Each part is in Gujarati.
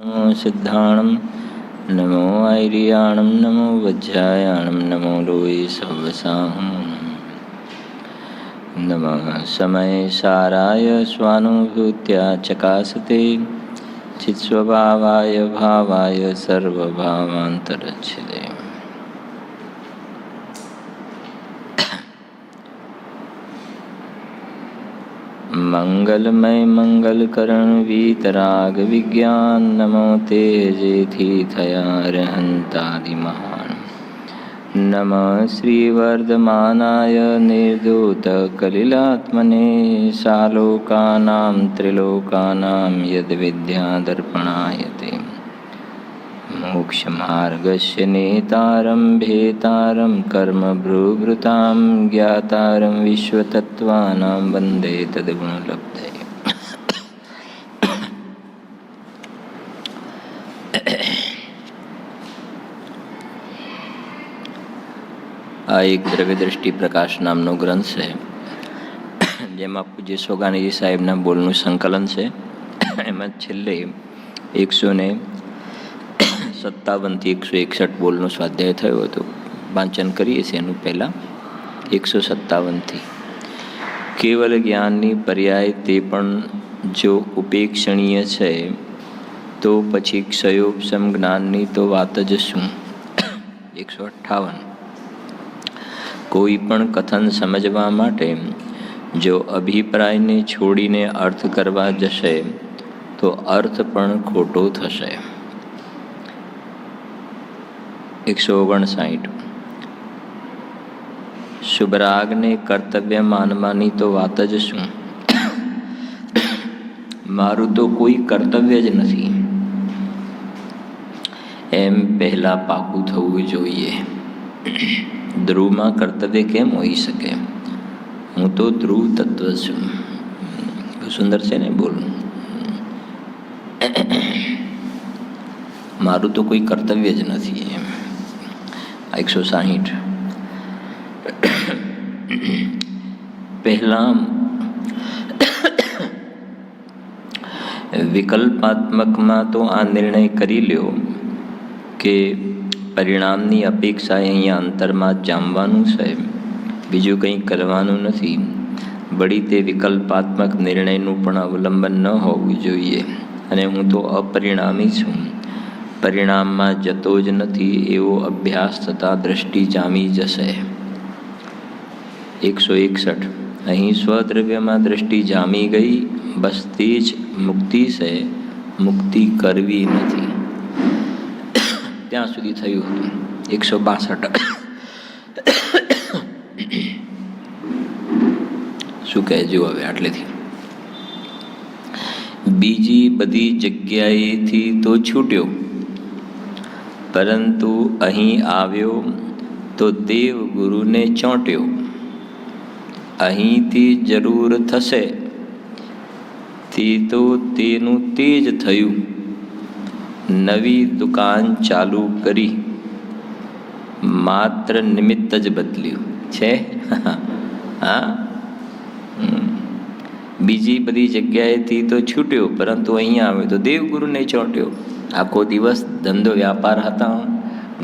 नमो सिद्धाणं नमो ऐरियाणं नमो वज्रायाणं नमो लोये सवसाहं नमः समयसाराय स्वानुभूत्या चकासते चित्स्वभावाय भावाय सर्वभावान्तरच्छिदे। मंगलमय मंगलकरण वीतराग विज्ञान नमो तेजेथि थयारहंतादि महान नमः श्रीवर्धमानाय निर्धूत कलिलात्मने सालोकानां त्रिलोकानां यद्विद्यादर्पणायते मोक्षमार्गस्य नेतारं भेतारं कर्मभ्रुभृतां ज्ञातारं विश्वतत्त्वानां वन्दे तद्गुणलब्धये। આ એક દ્રવ્ય દ્રષ્ટિ પ્રકાશ નામનો ગ્રંથ છે, જેમાં પૂજ્ય સોગાણીજી સાહેબના બોલનું સંકલન છે. એમાં છેલ્લે 157 થી 161 બોલનો સ્વાધ્યાય થયો હતો. વાંચન કરીએ છીએ એનું પહેલાં 157 થી. કેવલ જ્ઞાનની પર્યાય તે પણ જો ઉપેક્ષણીય છે, તો પછી ક્ષયોપશમ જ્ઞાનની તો વાત જ શું. 158. કોઈ પણ કથન સમજવા માટે જો અભિપ્રાયને છોડીને અર્થ કરવા જશે તો અર્થ પણ ખોટો થશે. 159. શુભરાગને કર્તવ્ય માનવાની તો વાત જ શું. મારું તો કોઈ કર્તવ્ય જ નથી એમ પહેલા પાકું થવું જોઈએ. ધ્રુવમાં કર્તવ્ય કેમ હોઈ શકે? હું તો ધ્રુવ તત્વ છું. સુંદર છે ને બોલું. મારું તો કોઈ કર્તવ્ય જ નથી એમ. 160. પહેલા વિકલ્પાત્મકમાં તો આ નિર્ણય કરી લ્યો કે પરિણામની અપેક્ષા અહીંયા અંતરમાં જ જામવાનું છે, બીજું કંઈ કરવાનું નથી. વળી તે વિકલ્પાત્મક નિર્ણયનું પણ અવલંબન ન હોવું જોઈએ. અને હું તો અપરિણામી છું, પરિણામમાં જતો જ નથી એવો અભ્યાસ થતાં દ્રષ્ટિ જામી જશે. 161. અહીં સ્વદ્રવ્યમાં દ્રષ્ટિ જામી ગઈ, બસ તે જ મુક્તિ છે, મુક્તિ કરવી નથી. ત્યાં સુધી થયું હતું. 162. શું કહેજો હવે આટલેથી. બીજી બધી જગ્યાએથી તો છૂટ્યો, પરંતુ અહીં આવ્યો તો દેવ ગુરુને ચોંટ્યો. અહીંથી જરૂર થશે તે તો તેનું તે જ થયું. નવી દુકાન ચાલુ કરી, માત્ર નિમિત્ત જ બદલ્યું છે. હા, બીજી બધી જગ્યાએથી તો છૂટ્યો, પરંતુ અહીંયા આવ્યો તો દેવગુરુને ચોંટ્યો. આખો દિવસ ધંધો વ્યાપાર હતા,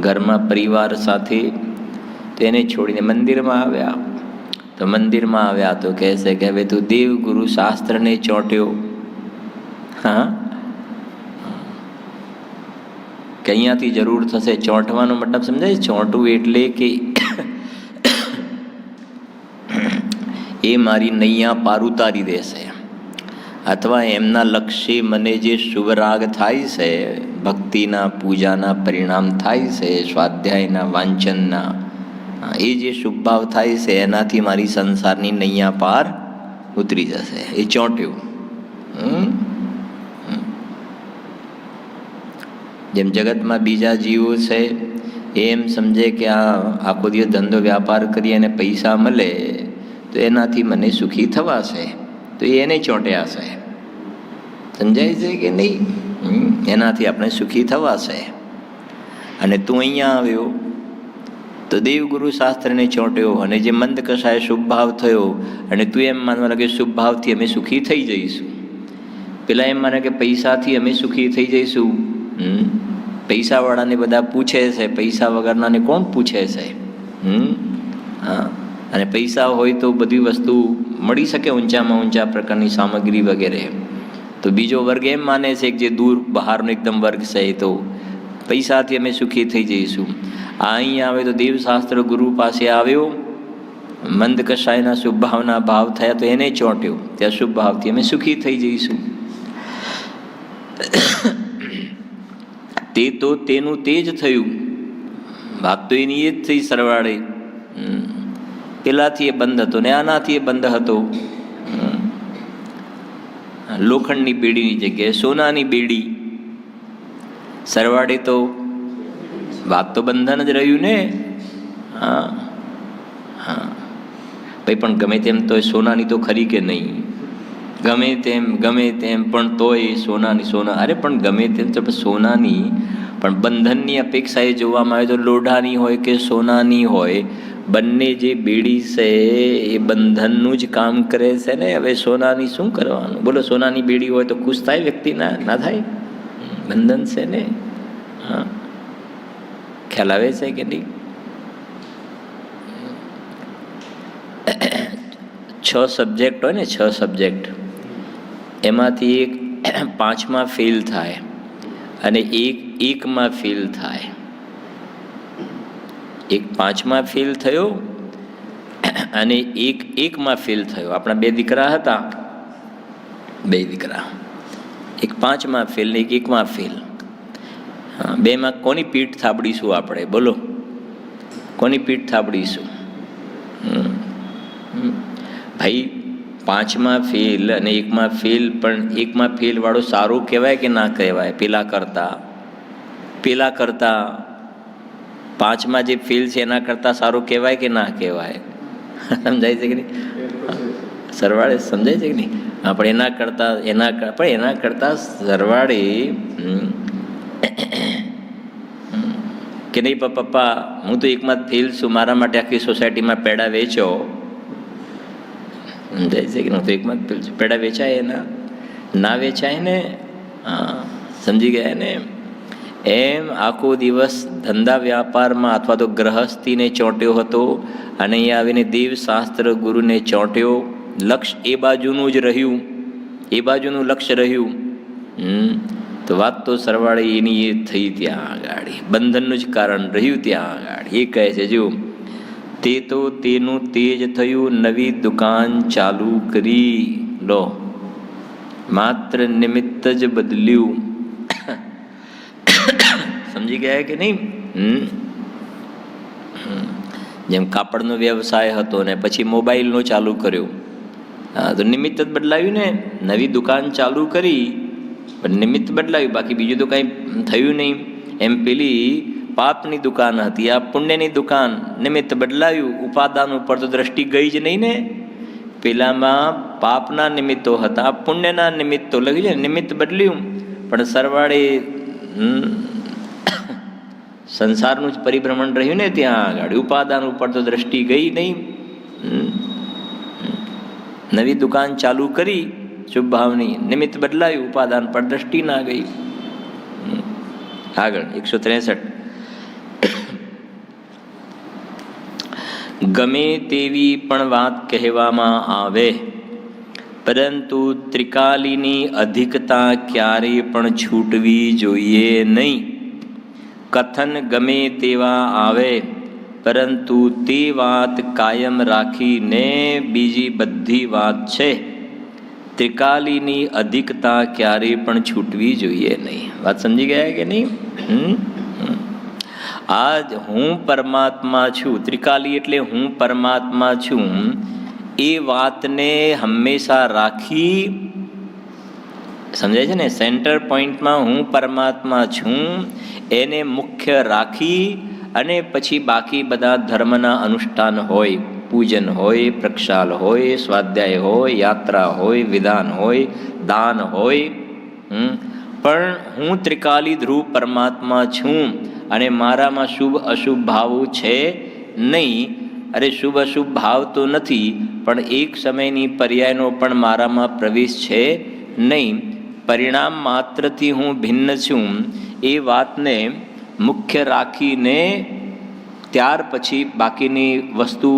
ઘરમાં પરિવાર સાથે, તેને છોડીને મંદિરમાં આવ્યા. તો મંદિરમાં આવ્યા તો કહેશે કે હવે તું દેવગુરુ શાસ્ત્રને ચોંટ્યો. હા, કે અહીંયાથી જરૂર થશે. ચોંટવાનો મતલબ સમજાય? ચોંટવું એટલે કે એ મારી નૈયા પાર ઉતારી દેશે, અથવા એમના લક્ષ્ય મને જે શુભ રાગ થાય છે, ભક્તિના પૂજાના પરિણામ થાય છે, સ્વાધ્યાયના વાંચનના, એ જે શુભ ભાવ થાય છે એનાથી મારી સંસારની નૈયા પાર ઉતરી જશે. એ ચોંટ્યું. જેમ જગતમાં બીજા જીવો છે એમ સમજે કે આ આખો દિવસ ધંધો વ્યાપાર કરી અને પૈસા મળે તો એનાથી મને સુખી થવાશે, તો એને ચોંટ્યા છે. સમજાય છે કે નહીં? એનાથી આપણે સુખી થવાશે. અને તું અહીંયા આવ્યો તો દેવગુરુ શાસ્ત્રને ચોંટ્યો, અને જે મંદ કશાય શુભ ભાવ થયો, અને તું એમ માનવા લાગે શુભ ભાવથી અમે સુખી થઈ જઈશું. પેલા એમ માને કે પૈસાથી અમે સુખી થઈ જઈશું. પૈસાવાળાને બધા પૂછે છે, પૈસા વગરનાને કોણ પૂછે છે? હા, અને પૈસા હોય તો બધી વસ્તુ મળી શકે, ઊંચામાં ઊંચા પ્રકારની સામગ્રી વગેરે. તો બીજો વર્ગ એમ માને છે કે જે દૂર બહારનો એકદમ વર્ગ છે, તો પૈસાથી અમે સુખી થઈ જઈશું. આ અહીં આવે તો દેવશાસ્ત્ર ગુરુ પાસે આવ્યો, મંદ કષાયના શુભ ભાવના ભાવ થયા તો એને ચોંટ્યો, ત્યાં શુભ ભાવથી અમે સુખી થઈ જઈશું. તે તો તેનું તે જ થયું, વાત તો એની એ જ થઈ સરવાળે. પેલાથી એ બંધ હતો ને આનાથી એ બંધ હતો. લોખંડની બેડીની જગ્યાએ સોનાની બેડી. સરવાળે તો વાત તો બંધન જ રહ્યું ને. હા હા ભાઈ, પણ ગમે તેમ તો સોનાની તો ખરી કે નહીં? ગમે તેમ પણ તોય સોના. અરે પણ ગમે તેમ તો સોનાની, પણ બંધનની અપેક્ષાએ જોવામાં આવે તો લોઢાની હોય કે સોનાની હોય, બંને જે બેડી છે એ બંધનનું જ કામ કરે છે ને. હવે સોનાની શું કરવાનું? બોલો, સોનાની બેડી હોય તો ખુશ થાય વ્યક્તિ? ના થાય. બંધન છે ને. હા, ખ્યાલ આવે છે કે નહીં? 6 સબ્જેક્ટ હોય ને, 6 સબ્જેક્ટ, એમાંથી એક 5માં ફેલ થાય અને એક 1માં ફેલ થાય. એક 5માં ફેલ થયો અને એક 1માં ફેલ થયો. આપણા 2 દીકરા હતા, 2 દીકરા, એક 5માં ફેલ ને એક 1માં ફેલ. હા, 2માં કોની પીઠ થાબડીશું આપણે? બોલો, કોની પીઠ થાબડીશું? ભાઈ, 5માં ફેલ અને 1માં ફેલ, પણ 1માં ફેલ વાળો સારું કહેવાય કે ના કહેવાય? પેલા કરતા 5માં જે ફેલ છે એના કરતા સારું કહેવાય કે ના કહેવાય? સમજાય છે કે નહીં? સરવાળે સમજાય છે કે નહીં? હા, પણ એના કરતા સરવાળે કે નહીં પપ્પા, હું તો 1માં જ ફેલ છું, મારા માટે આખી સોસાયટીમાં પેડા વેચો. સમજાય છે કે હું તો 1માં જ ફેલ છું? પેડા વેચાય? એના ના વેચાય ને. હા, સમજી ગયા ને? એમ આખો દિવસ ધંધા વ્યાપારમાં અથવા તો ગ્રહસ્થીને ચોંટ્યો હતો અને અહીંયા આવીને દેવશાસ્ત્ર ગુરુને ચોંટ્યો. લક્ષ્ય એ બાજુનું જ રહ્યું, એ બાજુનું લક્ષ્ય રહ્યું. તો વાત તો સરવાળે એની એ થઈ ત્યાં આગળ, બંધનનું જ કારણ રહ્યું ત્યાં આગળ. એ કહે છે, જો તે તો તેનું તે જ થયું, નવી દુકાન ચાલુ કરી. લો, માત્ર નિમિત્ત જ બદલ્યું. સમજી ગયા કે નહીં? જેમ કાપડનો વ્યવસાય હતો ને પછી મોબાઈલનો ચાલુ કર્યો, હા, તો નિમિત્ત જ બદલાયું ને. નવી દુકાન ચાલુ કરી પણ નિમિત્ત બદલાયું, બાકી બીજું તો કાંઈ થયું નહીં. એમ પેલી પાપની દુકાન હતી, આ પુણ્યની દુકાન. નિમિત્ત બદલાયું, ઉપાદાન ઉપર તો દ્રષ્ટિ ગઈ જ નહીં ને. પેલામાં પાપના નિમિત્તો હતા, પુણ્યના નિમિત્તો લખ્યું છે, નિમિત્ત બદલ્યું, પણ સરવાળે સંસારનું જ પરિભ્રમણ રહ્યું ને ત્યાં આગળ. ઉપાદાન ઉપર તો દ્રષ્ટિ ગઈ નહીં. નવી દુકાન ચાલુ કરી શુભ ભાવની, નિમિત્ત બદલાયું, ઉપાદાન પર દ્રષ્ટિ ના ગઈ. આગળ 163. ગમે તેવી પણ વાત કહેવામાં આવે, પરંતુ ત્રિકાલીની અધિકતા ક્યારેય પણ છૂટવી જોઈએ નહીં. કથન ગમે તેવા આવે, પરંતુ તે વાત કાયમ રાખીને બીજી બધી વાત છે, ત્રિકાલીની અધિકતા ક્યારેય પણ છૂટવી જોઈએ નહીં. વાત સમજી ગયા કે નહીં? આજ હું પરમાત્મા છું, ત્રિકાલી એટલે હું પરમાત્મા છું, એ વાતને હંમેશા રાખી, સમજાય છે ને? સેન્ટર પોઈન્ટમાં હું પરમાત્મા છું એને મુખ્ય રાખી અને પછી બાકી બધા ધર્મના અનુષ્ઠાન હોય, પૂજન હોય, પ્રક્ષાલ હોય, સ્વાધ્યાય હોય, યાત્રા હોય, વિધાન હોય, દાન હોય, પણ હું ત્રિકાલી ધ્રુવ પરમાત્મા છું અને મારામાં શુભ અશુભ ભાવ છે નહીં. અરે શુભ અશુભ ભાવ તો નથી, પણ એક સમયની પર્યાયનો પણ મારામાં પ્રવેશ છે નહીં. પરિણામ માત્રથી હું ભિન્ન છું એ વાતને મુખ્ય રાખીને ત્યાર પછી બાકીની વસ્તુ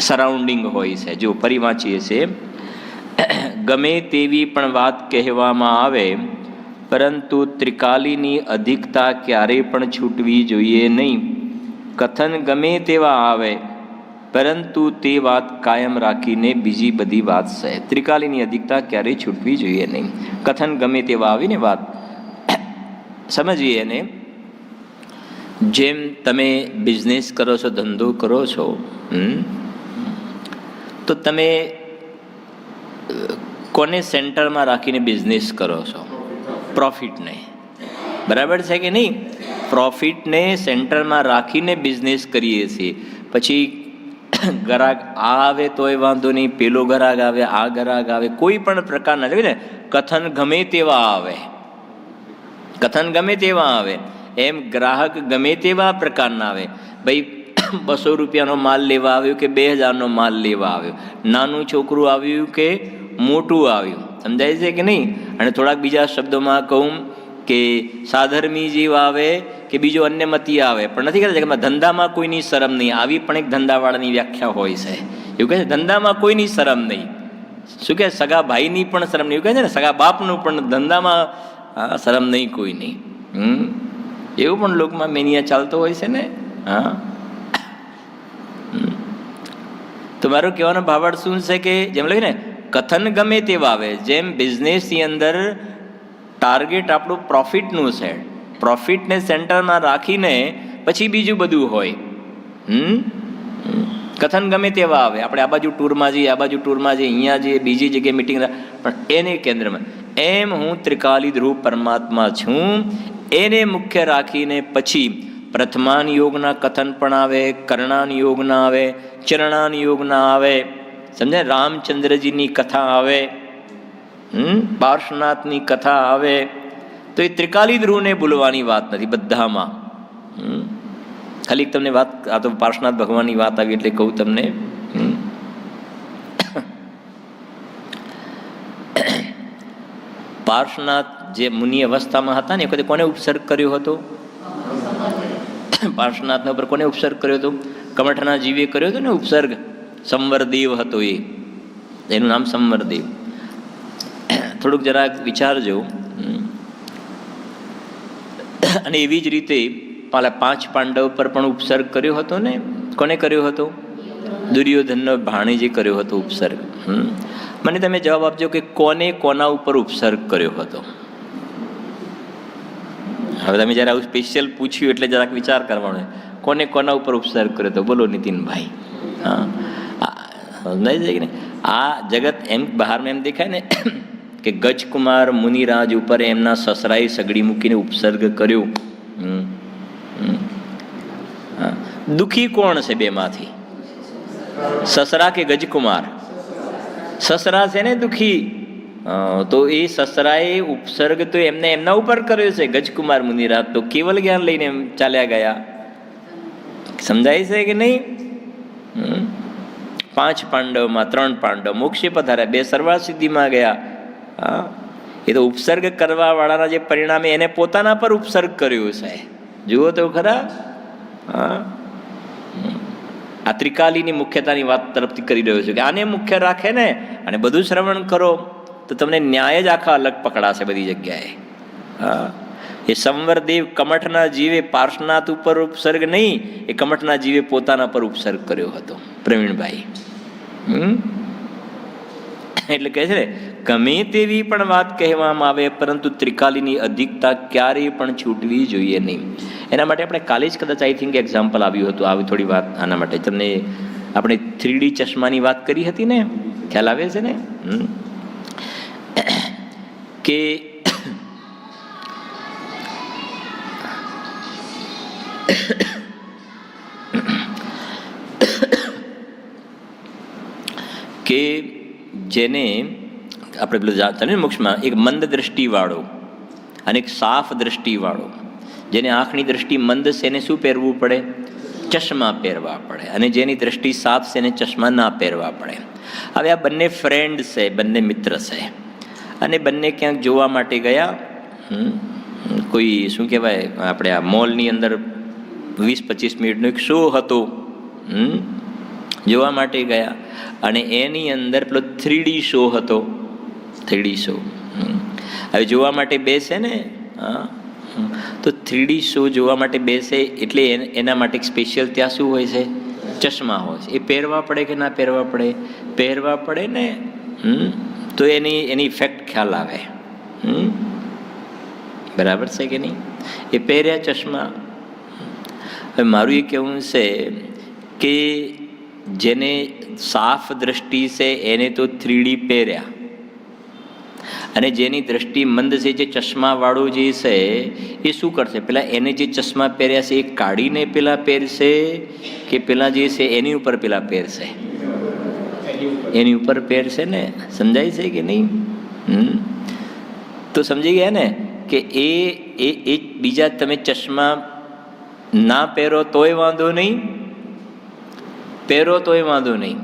સરાઉન્ડિંગ હોય છે. જો ફરી વાંચીએ છીએ, ગમે તેવી પણ વાત કહેવામાં આવે પરંતુ ત્રિકાલીની અધિકતા ક્યારેય પણ છૂટવી જોઈએ નહીં. કથન ગમે તેવા આવે પરંતુ તે વાત કાયમ રાખીને બીજી બધી વાત છે. ત્રિકાલીની અધિકતા ક્યારેય છૂટવી જોઈએ નહીં. કથન ગમે તેવા આવીને વાત સમજીએ એને. જેમ તમે બિઝનેસ કરો છો, ધંધો કરો છો, તો તમે કોને સેન્ટરમાં રાખીને બિઝનેસ કરો છો? પ્રોફિટને. બરાબર છે કે નહીં? પ્રોફિટને સેન્ટરમાં રાખીને બિઝનેસ કરીએ છીએ. પછી ગ્રાહક આ આવે તોય વાંધો નહીં, પેલો ગ્રાહક આવે, આ ગ્રાહક આવે, કોઈ પણ પ્રકારના ને કથન ગમે તેવા આવે, કથન ગમે તેવા આવે, એમ ગ્રાહક ગમે તેવા પ્રકારના આવે. ભાઈ 200 રૂપિયાનો માલ લેવા આવ્યો કે 2000નો માલ લેવા આવ્યો, નાનું છોકરું આવ્યું કે મોટું આવ્યું, સમજાય છે કે નહીં? અને થોડાક બીજા શબ્દોમાં કહું કે સાધર્મી જીવ આવે કે બીજો અન્યમતી આવે, પણ નથી કહેતા કે ધંધામાં કોઈની શરમ નહીં. આવી પણ એક ધંધાવાળાની વ્યાખ્યા હોય છે. એવું કહે છે ધંધામાં કોઈની શરમ નહીં. શું કહે? સગા ભાઈની પણ શરમ નહીં. એવું કહે છે ને સગા બાપનું પણ ધંધામાં શરમ નહીં કોઈ નહીં. એવું પણ લોકમાં મેનિયા ચાલતો હોય છે ને. હા, તો મારો કહેવાનો ભાવાર્થ શું છે કે જેમ લઈને કથન ગમે તેવા આવે, જેમ બિઝનેસની અંદર ટાર્ગેટ આપણું પ્રોફિટનું છે, પ્રોફિટને સેન્ટરમાં રાખીને પછી બીજું બધું હોય. કથન ગમે તેવા આવે, આપણે આ બાજુ ટૂરમાં જઈએ, આ બાજુ ટૂરમાં જઈએ, અહીંયા જઈએ, બીજી જગ્યાએ મિટિંગ, પણ એને કેન્દ્રમાં એમ હું ત્રિકાલી ધ્રુવ પરમાત્મા છું એને મુખ્ય રાખીને પછી પ્રથમાન યોગના કથન પણ આવે, કરણાન યોગના આવે, ચરણાન યોગના આવે, સમજાય? રામચંદ્રજીની કથા આવે, પાર્શ્વનાથની કથા આવે. તો એ ત્રિકાલી ધ્રુવને ભૂલવાની વાત નથી બધામાં. ખાલી તમને વાત, આ તો પાર્શ્વનાથ ભગવાનની વાત આવી એટલે કહું તમને. પાર્શ્વનાથ જે મુનિ અવસ્થામાં હતા ને એ વખતે કોને ઉપસર્ગ કર્યો હતો? પાર્શ્વનાથના ઉપર કોને ઉપસર્ગ કર્યો હતો? કમઠના જીવે કર્યો હતો ને ઉપસર્ગ. સંવરદેવ હતો એ, એનું નામ સંવરદેવ. થોડુંક જરાક વિચારજો. અને એવી જ રીતે પાલા 5 પાંડવ પર પણ ઉપસર્ગ કર્યો હતો ને. કોને કર્યો હતો? દુર્યોધનનો ભાણેજે કર્યો હતો ઉપસર્ગ. મને તમે જવાબ આપજો કે કોને કોના ઉપર ઉપસર્ગ કર્યો હતો? હવે તમે જ્યારે આવું સ્પેશિયલ પૂછ્યું એટલે જરાક વિચાર કરવાનો, કોને કોના ઉપર ઉપસર્ગ કર્યો હતો? બોલો નીતિનભાઈ. હા, સમજાય છે કે નહીં? આ જગત એમ બહારમાં એમ દેખાય ને કે ગજકુમાર મુનિરાજ ઉપર એમના સસરાએ સગડી મૂકીને ઉપસર્ગ કર્યો. દુઃખી કોણ છે બેમાંથી? સસરા કે ગજકુમાર? સસરા છે ને દુઃખી. તો એ સસરાએ ઉપસર્ગ તો એમને એમના ઉપર કર્યો છે. ગજકુમાર મુનિરાજ તો કેવલ જ્ઞાન લઈને ચાલ્યા ગયા. સમજાય છે કે નહીં? 5 પાંડવમાં 3 પાંડવ મોક્ષે પધાર્યા, 2 સર્વા સિદ્ધિમાં ગયા. એ તો ઉપસર્ગ કરવા વાળાના જે પરિણામે એને પોતાના પર ઉપસર્ગ કર્યો છે. જુઓ તો ખરા. આ ત્રિકાલીની મુખ્યતાની વાત તરફથી કરી રહ્યો છું કે આને મુખ્ય રાખે ને અને બધું શ્રવણ કરો તો તમને ન્યાય જ આખા અલગ પકડાશે બધી જગ્યાએ. એ સંવરદેવ કમઠના જીવે પાર્શ્વનાથ ઉપર ઉપસર્ગ નહીં, એ કમઠના જીવે પોતાના પર ઉપસર્ગ કર્યો હતો. પ્રવીણભાઈ એટલે કહે છે ને ગમે તેવી પણ વાત કહેવામાં આવે પરંતુ ત્રિકાલીની અધિકતા ક્યારેય પણ છૂટવી જોઈએ નહીં. એના માટે આપણે કાલે જ કદાચ આઈ થિંક એક્ઝામ્પલ આવ્યું હતું. આવી થોડી વાત આના માટે તમને આપણે 3D ચશ્માની વાત કરી હતી ને, ખ્યાલ આવે છે ને? કે કે જેને આપણે પેલું જાણતા ને મોક્ષમાં એક મંદ દ્રષ્ટિવાળો અને એક સાફ દ્રષ્ટિવાળો, જેને આંખની દ્રષ્ટિ મંદ છે એને શું પહેરવું પડે? ચશ્મા પહેરવા પડે. અને જેની દ્રષ્ટિ સાફ છે એને ચશ્મા ના પહેરવા પડે. હવે આ બંને ફ્રેન્ડ છે, બંને મિત્ર છે. અને બંને ક્યાંક જોવા માટે ગયા. કોઈ શું કહેવાય, આપણે આ મોલની અંદર 20-25 મિનિટનો એક શો હતો, જોવા માટે ગયા. અને એની અંદર પેલો 3D શો હતો, 3D શો. હવે જોવા માટે બેસે ને, તો 3D શો જોવા માટે બેસે એટલે એના માટે સ્પેશિયલ ત્યાં શું હોય છે? ચશ્મા હોય છે. એ પહેરવા પડે કે ના પહેરવા પડે? પહેરવા પડે ને. તો એની ઇફેક્ટ ખ્યાલ આવે. બરાબર છે કે નહીં? એ પહેર્યા ચશ્મા. હવે મારું એ કહેવું છે કે જેને સાફ દ્રષ્ટિ છે એને તો 3D પહેર્યા, અને જેની દ્રષ્ટિ મંદ છે, જે ચશ્માવાળું જે છે એ શું કરશે? પેલા એને જે ચશ્મા પહેર્યા છે એ કાઢીને પેલા પહેરશે કે પેલા જે છે એની ઉપર પેલા પહેરશે? એની ઉપર પહેરશે ને. સમજાય છે કે નહીં? તો સમજી ગયા ને કે એ બીજા તમે ચશ્મા ના પહેરો તોય વાંધો નહીં, પહેરો તોય વાંધો નહીં,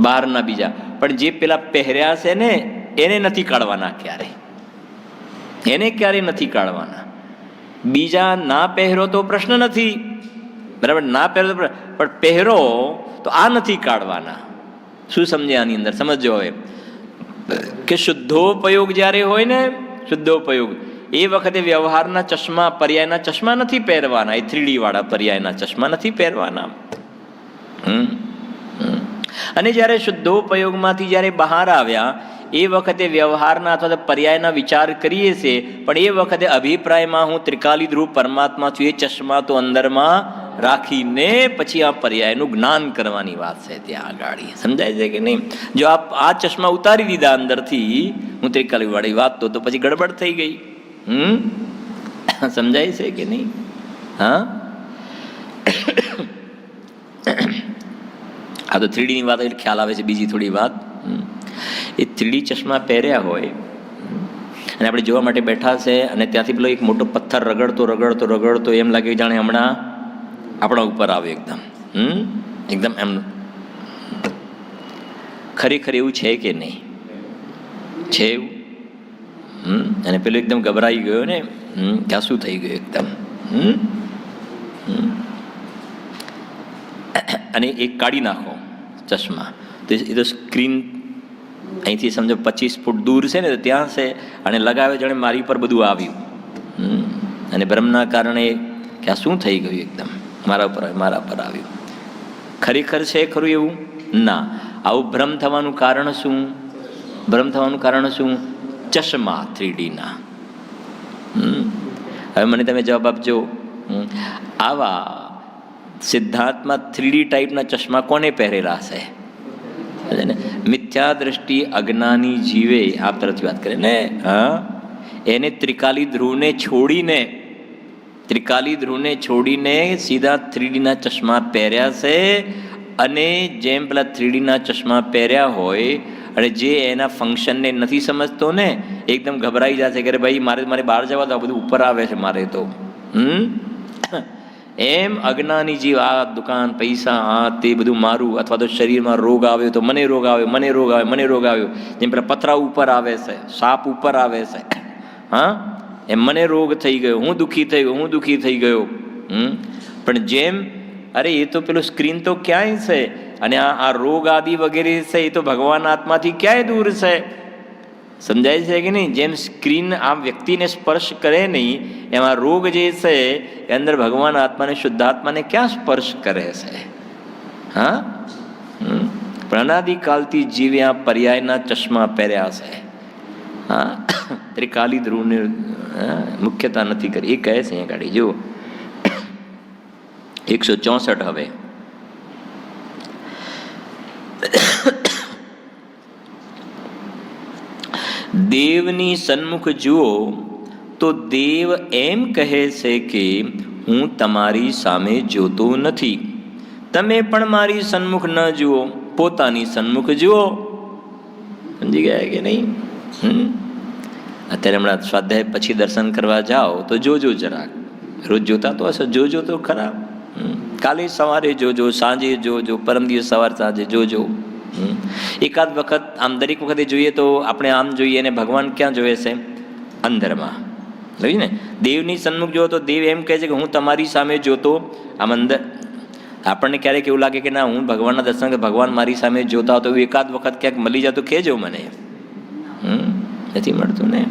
બહારના બીજા. પણ જે પેલા પહેર્યા છે ને એને નથી કાઢવાના ક્યારે, એને ક્યારે નથી કાઢવાના. બીજા ના પહેરો તો પ્રશ્ન નથી, બરાબર? ના પહેરો તો પણ પહેરો તો આ નથી કાઢવાના. શું સમજે આની અંદર? સમજો હવે કે શુદ્ધોપયોગ જ્યારે હોય ને, શુદ્ધોપયોગ, એ વખતે વ્યવહારના ચશ્મા, પર્યાયના ચશ્મા નથી પહેરવાના. એ 3D વાળા પર્યાયના ચશ્મા નથી પહેરવાના. અને જ્યારે શુદ્ધોપયોગમાંથી જ્યારે બહાર આવ્યા એ વખતે વ્યવહારના અથવા પર્યાયના વિચાર કરીએ છીએ, પણ એ વખતે અભિપ્રાયમાં હું ત્રિકાલી ધ્રુવ પરમાત્મા છું એ ચશ્મા તો અંદરમાં રાખીને પછી આ પર્યાયનું જ્ઞાન કરવાની વાત છે ત્યાં આગળ. સમજાય છે કે નહીં? જો આ ચશ્મા ઉતારી દીધા અંદરથી હું ત્રિકાલી વાળી વાત, તો પછી ગડબડ થઈ ગઈ. સમજાય છે કે નહીં? હા, આ તો 3D ની વાત એટલે ખ્યાલ આવે છે. બીજી થોડી વાત, એ 3D ચશ્મા પહેર્યા હોય અને આપણે જોવા માટે બેઠા છે, અને ત્યાંથી પેલો એક મોટો પથ્થર રગડતો રગડતો રગડતો એમ લાગે જાણે હમણાં આપણા ઉપર આવે એકદમ. એકદમ એમ. ખરેખર એવું છે કે નહીં? છે એવું? અને પેલો એકદમ ગભરાઈ ગયો ને, ત્યાં શું થઈ ગયું એકદમ. અને એક કાઢી નાખો ચશ્મા, તો એ તો સ્ક્રીન અહીંથી સમજો 25 ફૂટ દૂર છે ને, તો ત્યાં છે, અને લગાવે જાણે મારી પર બધું આવ્યું. અને ભ્રમના કારણે કે આ શું થઈ ગયું એકદમ મારા પર આવ્યું. ખરેખર છે ખરું એવું? ના. આવું ભ્રમ થવાનું કારણ શું? ભ્રમ થવાનું કારણ શું? ચશ્મા 3D ના. હવે મને તમે જવાબ આપજો, આવા સિદ્ધાંતમાં 3D ટાઈપના ચશ્મા કોને પહેરેલા છે? મિથ્યા દ્રષ્ટિ અજ્ઞાની જીવે, આપ તરફથી વાત કરે ને, એને ત્રિકાલી ધ્રુવને છોડીને સીધા 3D ના ચશ્મા પહેર્યા છે. અને જેમ પેલા 3D ના ચશ્મા પહેર્યા હોય, અને જે એના ફંક્શનને નથી સમજતો ને, એકદમ ગભરાઈ જશે કે ભાઈ મારે બહાર જવા દો, બધું ઉપર આવે છે મારે તો. એમ અજ્ઞાની જીવ, આ દુકાન, પૈસા, આ તે બધું મારું, અથવા તો શરીરમાં રોગ આવ્યો તો મને રોગ આવ્યો, મને રોગ આવ્યો, મને રોગ આવ્યો. જેમ પેલા પતરા ઉપર આવે છે, સાપ ઉપર આવે છે, હા, એમ મને રોગ થઈ ગયો, હું દુઃખી થઈ ગયો. પણ જેમ અરે એ તો પેલું સ્ક્રીન તો ક્યાંય છે, અને આ રોગ આદિ વગેરે છે એ તો ભગવાન આત્માથી ક્યાંય દૂર છે. સમજાય છે કે નહીં? જેમ સ્ક્રીન આ વ્યક્તિને સ્પર્શ કરે નહીં, એમાં રોગ જે છે એ અંદર ભગવાન આત્માને, શુદ્ધાત્માને ક્યાં સ્પર્શ કરે છે? હા, પણ અનાદિકાલથી જીવ્યા પર્યાયના ચશ્મા પહેર્યા છે. હા, ત્રિકાલી ધ્રુવને મુખ્યતા નથી કરી. એ કહે છે અહીંયા ગાડી જુઓ 164. હવે દેવની સન્મુખ જુઓ તો દેવ એમ કહે છે કે હું તમારી સામે જોતો નથી, તમે પણ મારી સન્મુખ ન જુઓ, પોતાની સન્મુખ જુઓ. સમજી ગયા કે નહીં? અત્યારે હમણાં સ્વાધ્યાય પછી દર્શન કરવા જાઓ તો જોજો જરાક. રોજ જોતા તો હશે, જોજો તો ખરા. કાલે સવારે જોજો, સાંજે જોજો, પરમ દિવસ સવાર સાંજે જોજો. એકાદ વખત આમ દરેક વખતે જોઈએ તો આપણે આમ જોઈએ ને ભગવાન ક્યાં જોઈએ છે? અંદરમાં. જોયું ને, દેવની સન્મુખ જોવો તો દેવ એમ કહે છે કે હું તમારી સામે જોતો આમ અંદર. આપણને ક્યારેક એવું લાગે કે ના, હું ભગવાનના દર્શન કે ભગવાન મારી સામે જોતા હોય તો એવું એકાદ વખત ક્યાંક મળી જાય તો કહેજો મને. નથી મળતું ને.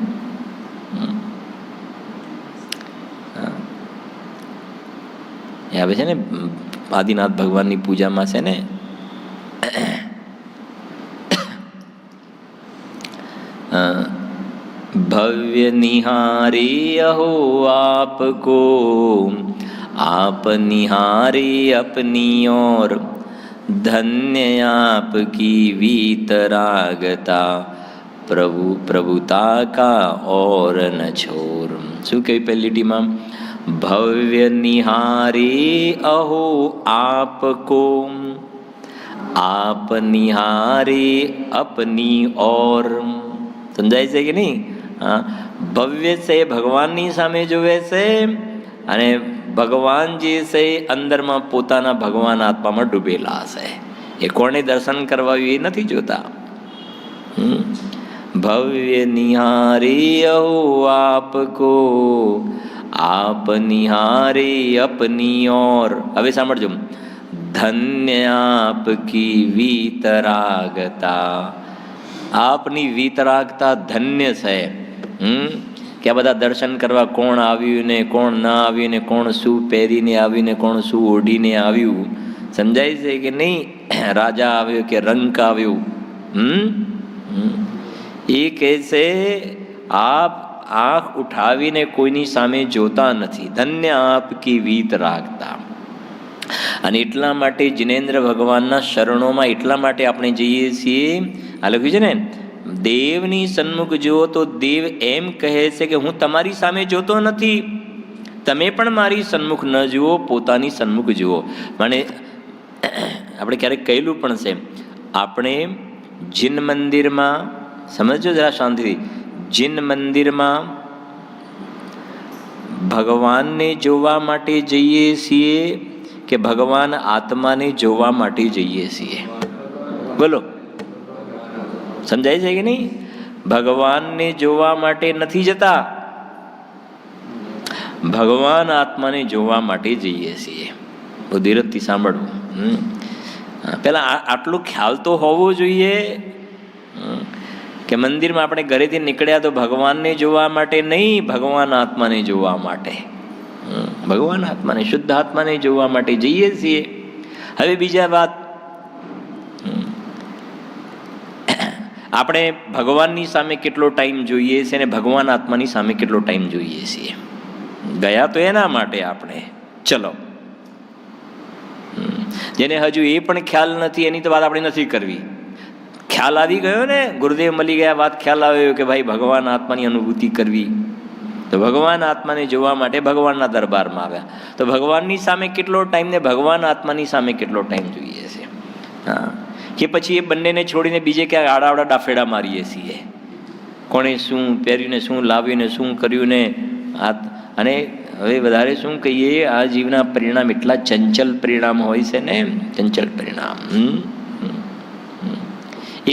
આવે છે ને આદિનાથ ભગવાનની પૂજામાં છે ને ભવ્ય નિહારે અહો આપકો, आप निहारे अपनी ओर, धन्य आपकी वीतरागता, प्रभु प्रभुता का और न छोर. શું કહ્યું પહેલી લીટીમાં? ભવ્ય નિહારે અહો આપકો, આપ નિહારે અપની ઓર. સમજાય છે કે નહીં? હા, ભવ્ય છે ભગવાનની સામે જોવે છે અને ભગવાન જે છે અંદરમાં પોતાના ભગવાન આત્મામાં ડૂબેલા છે. એ કોને દર્શન કરવાયું એ નથી જોતા. ભવ્ય નિહારે અહો આપકો, આપ નિહારે અપની ઓર. હવે સાંભળજો. ધન્ય આપકી વીતરાગતા, આપની વીતરાગતા ધન્ય છે. કે આ બધા દર્શન કરવા કોણ આવ્યું ને કોણ ના આવ્યું ને કોણ શું પહેરીને આવ્યું ને કોણ શું ઓઢીને આવ્યું. સમજાય છે કે નહીં? રાજા આવ્યો કે રંક આવ્યું. એ કહે છે આપ આંખ ઉઠાવીને કોઈની સામે જોતા નથી. ધન્ય આપકી વીતરાગતા. અને એટલા માટે જિનેન્દ્ર ભગવાનના શરણોમાં એટલા માટે આપણે જઈએ છીએ. આ લખ્યું છે ને, દેવની સન્મુખ જુઓ તો દેવ એમ કહે છે કે હું તમારી સામે જોતો નથી, તમે પણ મારી સન્મુખ ન જુઓ, પોતાની સન્મુખ જુઓ. મને આપણે ક્યારેક કહેલું પણ છે, આપણે જીન મંદિરમાં, સમજો જરા શાંતિથી, જીન મંદિરમાં ભગવાનને જોવા માટે જઈએ છીએ કે ભગવાન આત્માને જોવા માટે જઈએ છીએ? બોલો, સમજાય છે કે નહીં? ભગવાનને જોવા માટે નથી જતા, ભગવાન આત્માને જોવા માટે જઈએ છીએ. બહુ ધીરજથી સાંભળવું. પેલા આટલું ખ્યાલ તો હોવો જોઈએ કે મંદિરમાં આપણે ઘરેથી નીકળ્યા તો ભગવાનને જોવા માટે નહીં, ભગવાન આત્માને જોવા માટે. ભગવાન આત્માને, શુદ્ધ આત્માને જોવા માટે જઈએ છીએ. હવે બીજા વાત, આપણે ભગવાનની સામે કેટલો ટાઈમ જોઈએ છે અને ભગવાન આત્માની સામે કેટલો ટાઈમ જોઈએ છીએ? ગયા તો એના માટે આપણે. ચલો, જેને હજુ એ પણ ખ્યાલ નથી એની તો વાત આપણે નથી કરવી. ખ્યાલ આવી ગયો ને, ગુરુદેવ મળી ગયા, વાત ખ્યાલ આવ્યો કે ભાઈ ભગવાન આત્માની અનુભૂતિ કરવી, તો ભગવાન આત્માને જોવા માટે ભગવાનના દરબારમાં આવ્યા. તો ભગવાનની સામે કેટલો ટાઈમ ને ભગવાન આત્માની સામે કેટલો ટાઈમ જોઈએ છે? હા, કે પછી એ બંનેને છોડીને બીજે ક્યાંક આડાવડા ડાફેડા મારીએ છીએ? કોણે શું પહેર્યું ને શું લાવ્યું ને શું કર્યું ને આ. અને હવે વધારે શું કહીએ, આ જીવના પરિણામ એટલા ચંચલ પરિણામ હોય છે ને, ચંચલ પરિણામ.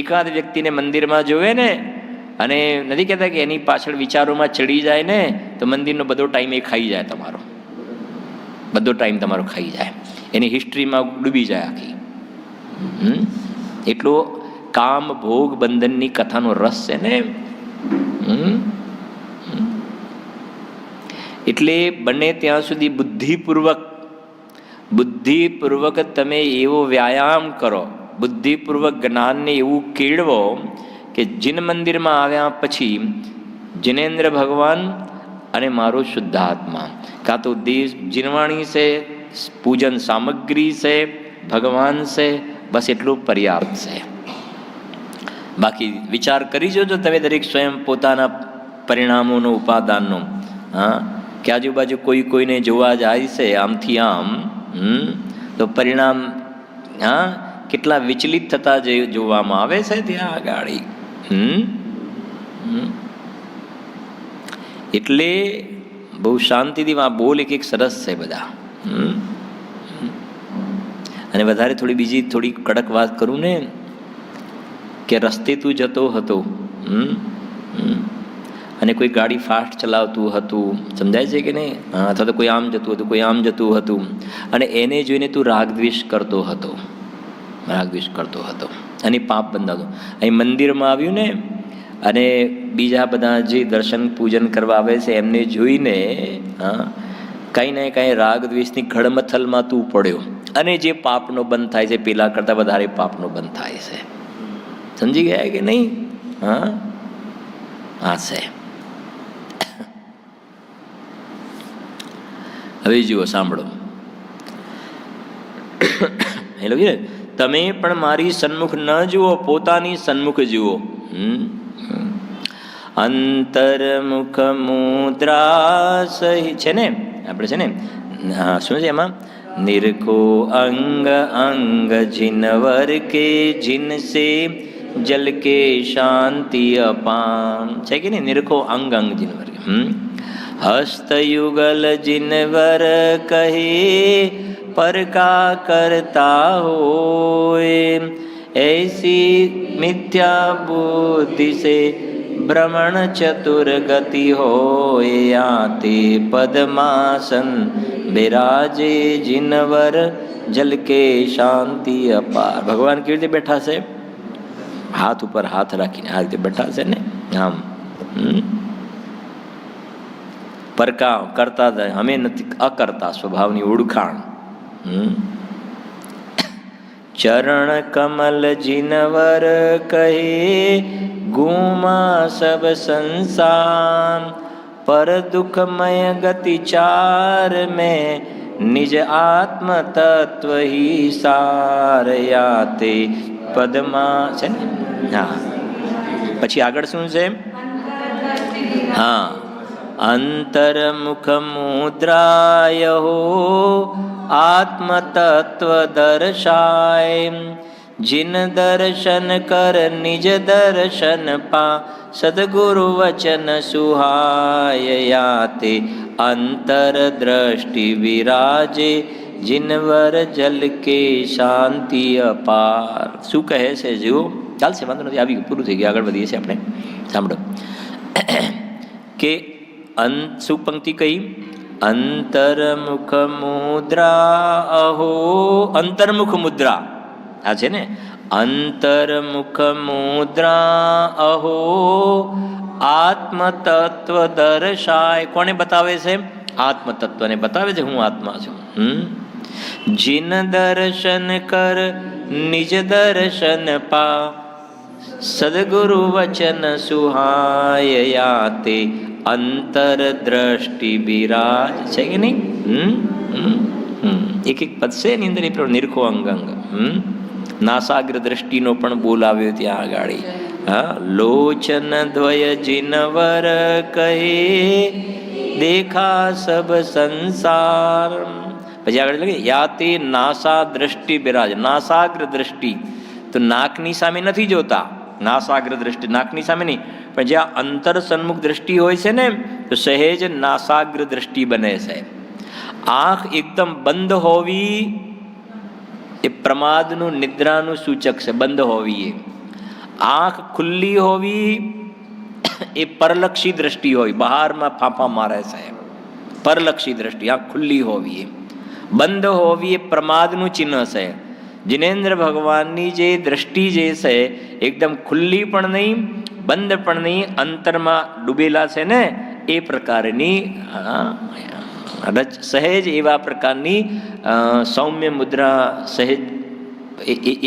એકાદ વ્યક્તિને મંદિરમાં જોવે ને અને નથી કહેતા કે એની પાછળ વિચારોમાં ચડી જાય ને તો મંદિરનો બધો ટાઈમ એ ખાઈ જાય, તમારો બધો ટાઈમ તમારો ખાઈ જાય, એની હિસ્ટ્રીમાં ડૂબી જાય આખી. એટલો કામ ભોગ બંધનની કથાનો રસ છે ને. એટલે બને ત્યાં સુધી બુદ્ધિપૂર્વક તમે એવો વ્યાયામ કરો, બુદ્ધિપૂર્વક જ્ઞાનને એવું કેળવો કે જીન મંદિરમાં આવ્યા પછી જિનેન્દ્ર ભગવાન અને મારો શુદ્ધાત્મા, કાં તો દેશ જીનવાણી છે, પૂજન સામગ્રી છે, ભગવાન છે, બસ એટલું પર્યાપ્ત છે. બાકી વિચાર કરી જોજો તમે દરેક સ્વયં પોતાના પરિણામોનો, ઉપાદાનનો. હા, કે આજુબાજુ કોઈને જોવા જાય છે આમથી આમ, તો પરિણામ હા કેટલા વિચલિત થતા જોવામાં આવે છે ત્યાં આગાડી. એટલે બહુ શાંતિથી આ બોલ એક સરસ છે બધા. અને વધારે થોડી બીજી થોડી કડક વાત કરું ને, કે રસ્તે તું જતો હતો, અને કોઈ ગાડી ફાસ્ટ ચલાવતું હતું, સમજાય છે કે નહીં? અથવા તો કોઈ આમ જતું હતું, કોઈ આમ જતું હતું, અને એને જોઈને તું રાગદ્વેષ કરતો હતો, અને પાપ બંધાતો. અહીં મંદિરમાં આવ્યું ને, અને બીજા બધા જે દર્શન પૂજન કરવા આવે છે એમને જોઈને કાંઈ ને કાંઈ રાગદ્વેષની ઘડમથલમાં તું પડ્યો, અને જે પાપનો બંધ થાય છે પેલા કરતાં વધારે પાપનો બંધ થાય છે. સમજી ગયા કે નહીં? હા છે. હવે જુઓ, સાંભળો. એ લખ્યું ને, તમે પણ મારી સન્મુખ ન જુઓ, પોતાની સન્મુખ જુઓ. અંતર્મુખ મુદ્રા સહી છે ને, આપણે છે ને, શું છે એમાં? નિરખો અંગ અંગ જીનવર કે જીનસે જલ કે શાંતિ અપામ, છે કે નહીં? નિરખો અંગ અંગ જીનવર. હસ્તયુગલ જીનવર કહે પર કા કરતા હોય, ऐसी मिथ्या बुद्धि से भ्रमण चतुर गति होय, आते पद्मासन बिराजे जिनवर जल के शांति अपार. ભગવાન કેવી રીતે બેઠા છે? હાથ ઉપર હાથ રાખીને આ રીતે બેઠા છે ને. આમ પરકા કરતા થાય, અમે નથી અકર્તા સ્વભાવની ઓળખાણ. ચરણ કમલ જીનવર કહે ગુમા સબ સંસાર, પર દુઃખમય ગતિ ચાર મેં નિજ આત્મ તત્વ હી સારયાતે પદમાં છે ને. હા, પછી આગળ શું છે? હા, અંતર્મુખ મુદ્રાય હો આત્મ તત્વ દર્શાય, जिन दर्शन कर निज दर्शन पा, सदगुरु वचन सुहाय, याते अंतर दृष्टि विराजे जिनवर जल के शांति अपार. શું કહે છે? જુઓ, ચાલશે, વાંધો નથી, આવી પૂરું થઈ ગયું, આગળ વધીએ છીએ આપણે. સાંભળો કે શું પંક્તિ કહી? અંતર્મુખ મુદ્રા અહો, અંતર્મુખ મુદ્રા આ છે ને, અંતર્મુખ મુદ્રા અહો આત્મ તત્વ દર્શાય. કોને બતાવે છે? આત્મ તત્વને બતાવે છે, હું આત્મા છું. જીન દર્શન કર નિજ દર્શન પા, સદગુરુ વચન સુહાય, યાતે અંતર દ્રષ્ટિ બિરાજ. છે કે નહીં? એક એક પદ છે એની અંદર એ પ્રમાણે નિરખો અંગ અંગ. નાસાગ્ર દ્રષ્ટિનો પણ બોલ આવ્યો ત્યાં આગાડી. લોચન દ્વય જીનવર કહે દેખા સબ સંસાર. પછી આગળ લખે યાતે નાસા દ્રષ્ટિ બિરાજ. નાસાગ્ર દ્રષ્ટિ તો નાકની સામે નથી જોતા, નાસાગ્ર દ્રષ્ટિ નાકની સામે નહીં, પણ જ્યાં અંતર સન્મુખ દ્રષ્ટિ હોય છે ને, તો સહેજ નાસાગ્ર દ્રષ્ટિ બને છે. આંખ એકદમ બંધ હોવી એ પ્રમાદનું, નિદ્રાનું સૂચક છે. બંધ હોવી એ. આંખ ખુલ્લી હોવી એ પરલક્ષી દ્રષ્ટિ હોય, બહારમાં ફાંફા મારે છે. પરલક્ષી દ્રષ્ટિ આંખ ખુલ્લી હોવી. બંધ હોવી એ પ્રમાદનું ચિહ્ન છે. જિનેન્દ્ર ભગવાનની જે દ્રષ્ટિ જે છે એકદમ ખુલ્લી પણ નહીં, બંધ પણ નહીં, અંતરમાં ડૂબેલા છે ને, એ પ્રકારની સહેજ એવા પ્રકારની સૌમ્ય મુદ્રા સહેજ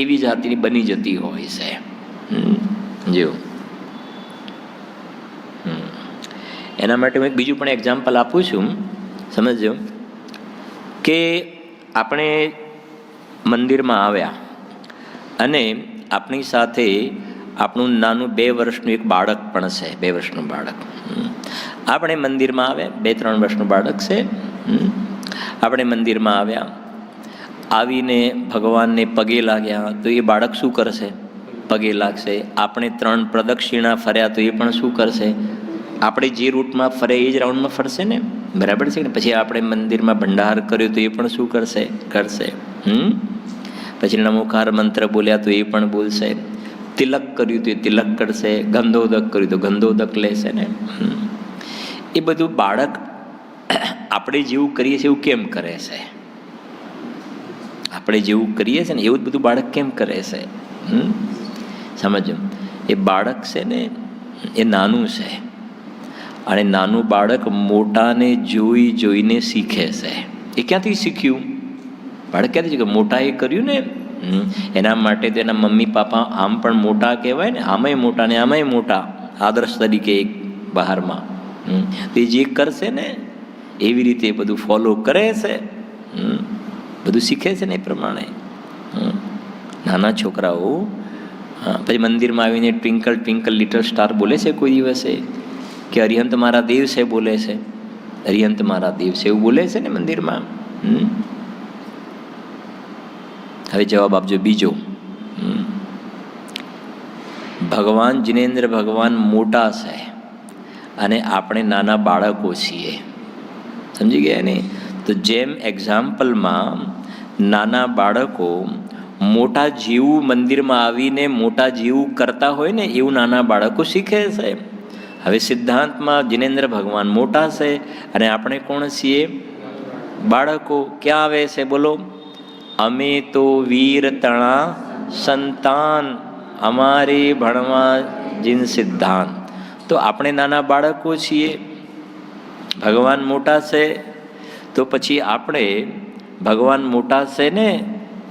એવી જાતિની બની જતી હોય છે. જો એના માટે હું એક બીજું પણ એક્ઝામ્પલ આપું છું, સમજો કે આપણે મંદિરમાં આવ્યા અને આપણી સાથે આપણું નાનું 2 વર્ષનું એક બાળક પણ છે. 2 વર્ષનું બાળક આપણે મંદિરમાં આવ્યા, 2-3 વર્ષનું બાળક છે. આપણે મંદિરમાં આવ્યા, આવીને ભગવાનને પગે લાગ્યા, તો એ બાળક શું કરશે? પગે લાગશે. આપણે 3 પ્રદક્ષિણા ફર્યા, તો એ પણ શું કરશે? આપણે જે રૂટમાં ફરે એ જ રાઉન્ડમાં ફરશે ને, બરાબર છે ને? પછી આપણે મંદિરમાં ભંડાર કર્યો, તો એ પણ શું કરશે? પછી નમોકાર મંત્ર બોલ્યા, તો એ પણ બોલશે. તિલક કર્યું તો એ તિલક કરશે, ગંધોદક કર્યું તો ગંધોદક લેશે ને. એ બધું બાળક આપણે જેવું કરીએ છીએ એવું કેમ કરે છે? આપણે જેવું કરીએ છીએ ને એવું જ બધું બાળક કેમ કરે છે? સમજો, એ બાળક છે ને એ નાનું છે, અને નાનું બાળક મોટાને જોઈ જોઈને શીખે છે. એ ક્યાંથી શીખ્યું? બાળક ક્યાંથી શીખ્યું? મોટાએ કર્યું ને. એના માટે તો એના મમ્મી પાપા આમ પણ મોટા કહેવાય ને, આમાંય મોટા ને આમાંય મોટા, આદર્શ તરીકે એક બહારમાં. તે જે કરશે ને એવી રીતે બધું ફોલો કરે છે, બધું શીખે છે ને એ પ્રમાણે. નાના છોકરાઓ પછી મંદિરમાં આવીને ટ્વિંકલ ટ્વિંકલ લિટલ સ્ટાર બોલે છે કોઈ દિવસે? કે અરિહંત મારા દેવ છે બોલે છે? અરિહંત મારા દેવ છે એવું બોલે છે ને મંદિરમાં. હવે જવાબ આપજો બીજો. ભગવાન જિનેન્દ્ર ભગવાન મોટા છે અને આપણે નાના બાળકો છીએ. સમજી ગયા ને? તો જેમ એક્ઝામ્પલમાં નાના બાળકો મોટા જેવું મંદિરમાં આવીને મોટા જેવું કરતા હોય ને એવું નાના બાળકો શીખે છે. હવે સિદ્ધાંતમાં જિનેન્દ્ર ભગવાન મોટા છે અને આપણે કોણ છીએ? બાળકો. ક્યાં આવે છે બોલો? અમે તો વીર તણા સંતાન, અમારે ભણવા જીન સિદ્ધાંત. તો આપણે નાના બાળકો છીએ, ભગવાન મોટા છે, તો પછી આપણે ભગવાન મોટા છે ને,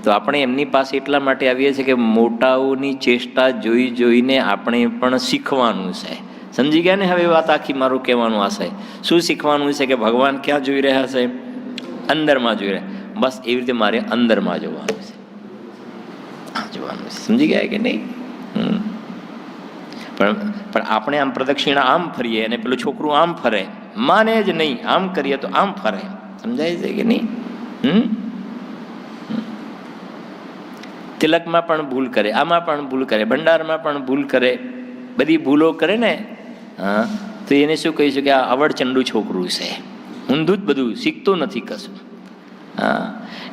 તો આપણે એમની પાસે એટલા માટે આવીએ છીએ કે મોટાઓની ચેષ્ટા જોઈ જોઈને આપણે પણ શીખવાનું છે. સમજી ગયા ને? હવે વાત આખી મારું કહેવાનું આ છે. શું શીખવાનું છે? કે ભગવાન ક્યાં જોઈ રહ્યા છે? અંદરમાં જોઈ રહ્યા. બસ એવી રીતે મારે અંદરમાં જોવાનું છે, જોવાનું છે. સમજી ગયા કે નહીં? પણ આપણે આમ પ્રદક્ષિણા આમ ફરીએ અને પેલું છોકરું આમ ફરે, માને જ નહીં. આમ કરીએ તો આમ ફરે. સમજાય છે કે નહીં? તિલકમાં પણ ભૂલ કરે, આમાં પણ ભૂલ કરે, ભંડારમાં પણ ભૂલ કરે, બધી ભૂલો કરે ને. તો એને શું કહીશું? કે આ અવળચંડુ છોકરું છે, ઊંધું જ બધું, શીખતું નથી કશું.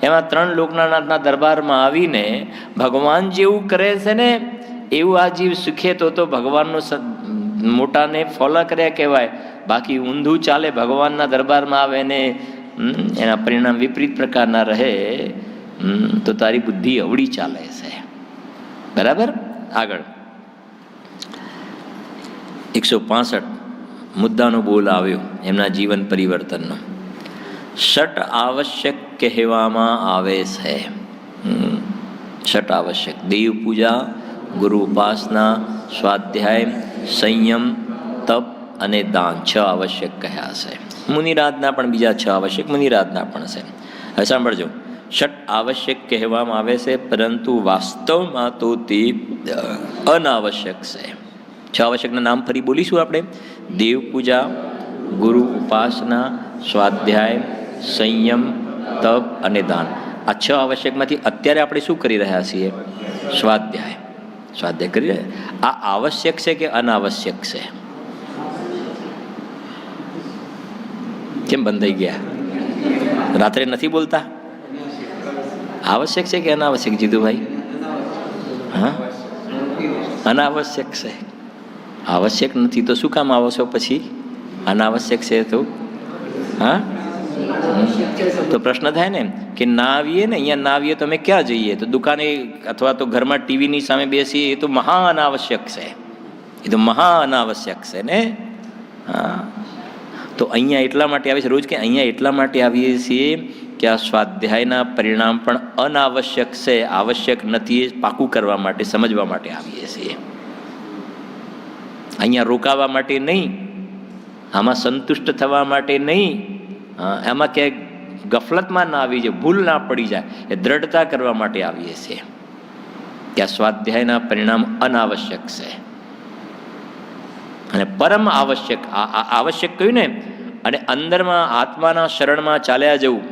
એમાં 3 લોકનાથના દરબારમાં આવીને ભગવાન જેવું કરે છે ને એવું આ જીવ શીખે તો ભગવાનનો મોટાને ફોલો કર્યા કહેવાય. બાકી ઊંધું ચાલે, ભગવાનના દરબારમાં આવે ને એના પરિણામ વિપરીત પ્રકારના રહે, તો તારી બુદ્ધિ અવળી ચાલે છે. બરાબર? આગળ 165 મુદ્દાનો બોલ આવ્યો એમના જીવન પરિવર્તનનો. ષટ આવશ્યક કહેવામાં આવે છે. ષટ આવશ્યક: દેવ પૂજા, ગુરુ ઉપાસના, સ્વાધ્યાય, સંયમ, તપ અને દાન. 6 આવશ્યક કહ્યા છે. મુનિરાજના પણ બીજા 6 આવશ્યક મુનિરાજના પણ છે. હવે સાંભળજો, ષટ આવશ્યક કહેવામાં આવે છે, પરંતુ વાસ્તવમાં તો તે અનાવશ્યક છે. 6 આવશ્યકના નામ ફરી બોલીશું આપણે: દેવ પૂજા, ગુરુ ઉપાસના, સ્વાધ્યાય, સંયમ, તપ અને દાન. આ 6 આવશ્યકમાંથી અત્યારે આપણે શું કરી રહ્યા છીએ? સ્વાધ્યાય. સ્વાધ્યાય કરી રહ્યા. આ આવશ્યક છે કે અનાવશ્યક છે? કેમ બંધાઈ ગયા? રાત્રે નથી બોલતા? આવશ્યક છે કે અનાવશ્યક જીતુભાઈ? હા, અનાવશ્યક છે. આવશ્યક નથી તો શું કામ આવો છો પછી? અનાવશ્યક છે તો હા, તો પ્રશ્ન થાય ને કે ના આવીએ ને, અહીંયા ના આવીએ તો અમે ક્યાં જઈએ? તો દુકાને અથવા તો ઘરમાં ટીવીની સામે બેસીએ, એ તો મહા અનાવશ્યક છે. એ તો મહા અનાવશ્યક છે ને. હા, તો અહીંયા એટલા માટે આવે છે રોજ, કે અહીંયા એટલા માટે આવીએ છીએ કે આ સ્વાધ્યાયના પરિણામ પણ અનાવશ્યક છે, આવશ્યક નથી, એ પાકું કરવા માટે, સમજવા માટે આવીએ છીએ. અહીંયા રોકાવા માટે નહીં, આમાં સંતુષ્ટ થવા માટે નહીં, એમાં ક્યાંય ગફલતમાં ના આવી જાય, ભૂલ ના પડી જાય, એ દ્રઢતા કરવા માટે આવીએ છીએ કે આ સ્વાધ્યાયના પરિણામ અનાવશ્યક છે અને પરમ આવશ્યક. આવશ્યક કહ્યું ને, અને અંદરમાં આત્માના શરણમાં ચાલ્યા જવું,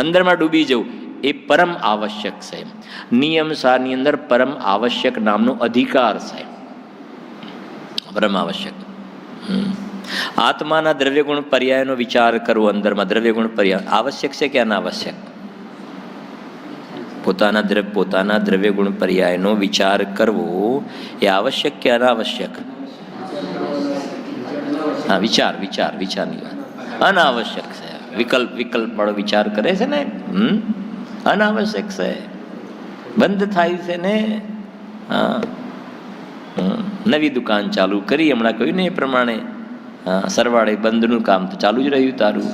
અંદરમાં ડૂબી જવું, એ પરમ આવશ્યક છે. નિયમ સારની અંદર પરમ આવશ્યક નામનો અધિકાર છે. પરમ આવશ્યક. આત્માના દ્રવ્યગુણ પર્યાયનો વિચાર કરવો, અંદરમાં દ્રવ્યગુણ પર્યાય આવશ્યક છે કે અનાવશ્યક? પોતાના દ્રવ્ય ગુણ પર્યાયનો વિચાર કરવો એ આવશ્યક કે અનાવશ્યક? હા, વિચારની વાત અનાવશ્યક છે. વિકલ્પ વાળો વિચાર કરે છે ને, અનાવશ્યક છે. બંધ થાય છે ને. હા, નવી દુકાન ચાલુ કરી, હમણાં કહ્યું ને એ પ્રમાણે, સરવાળે બંધનું કામ તો ચાલુ જ રહ્યું તારું.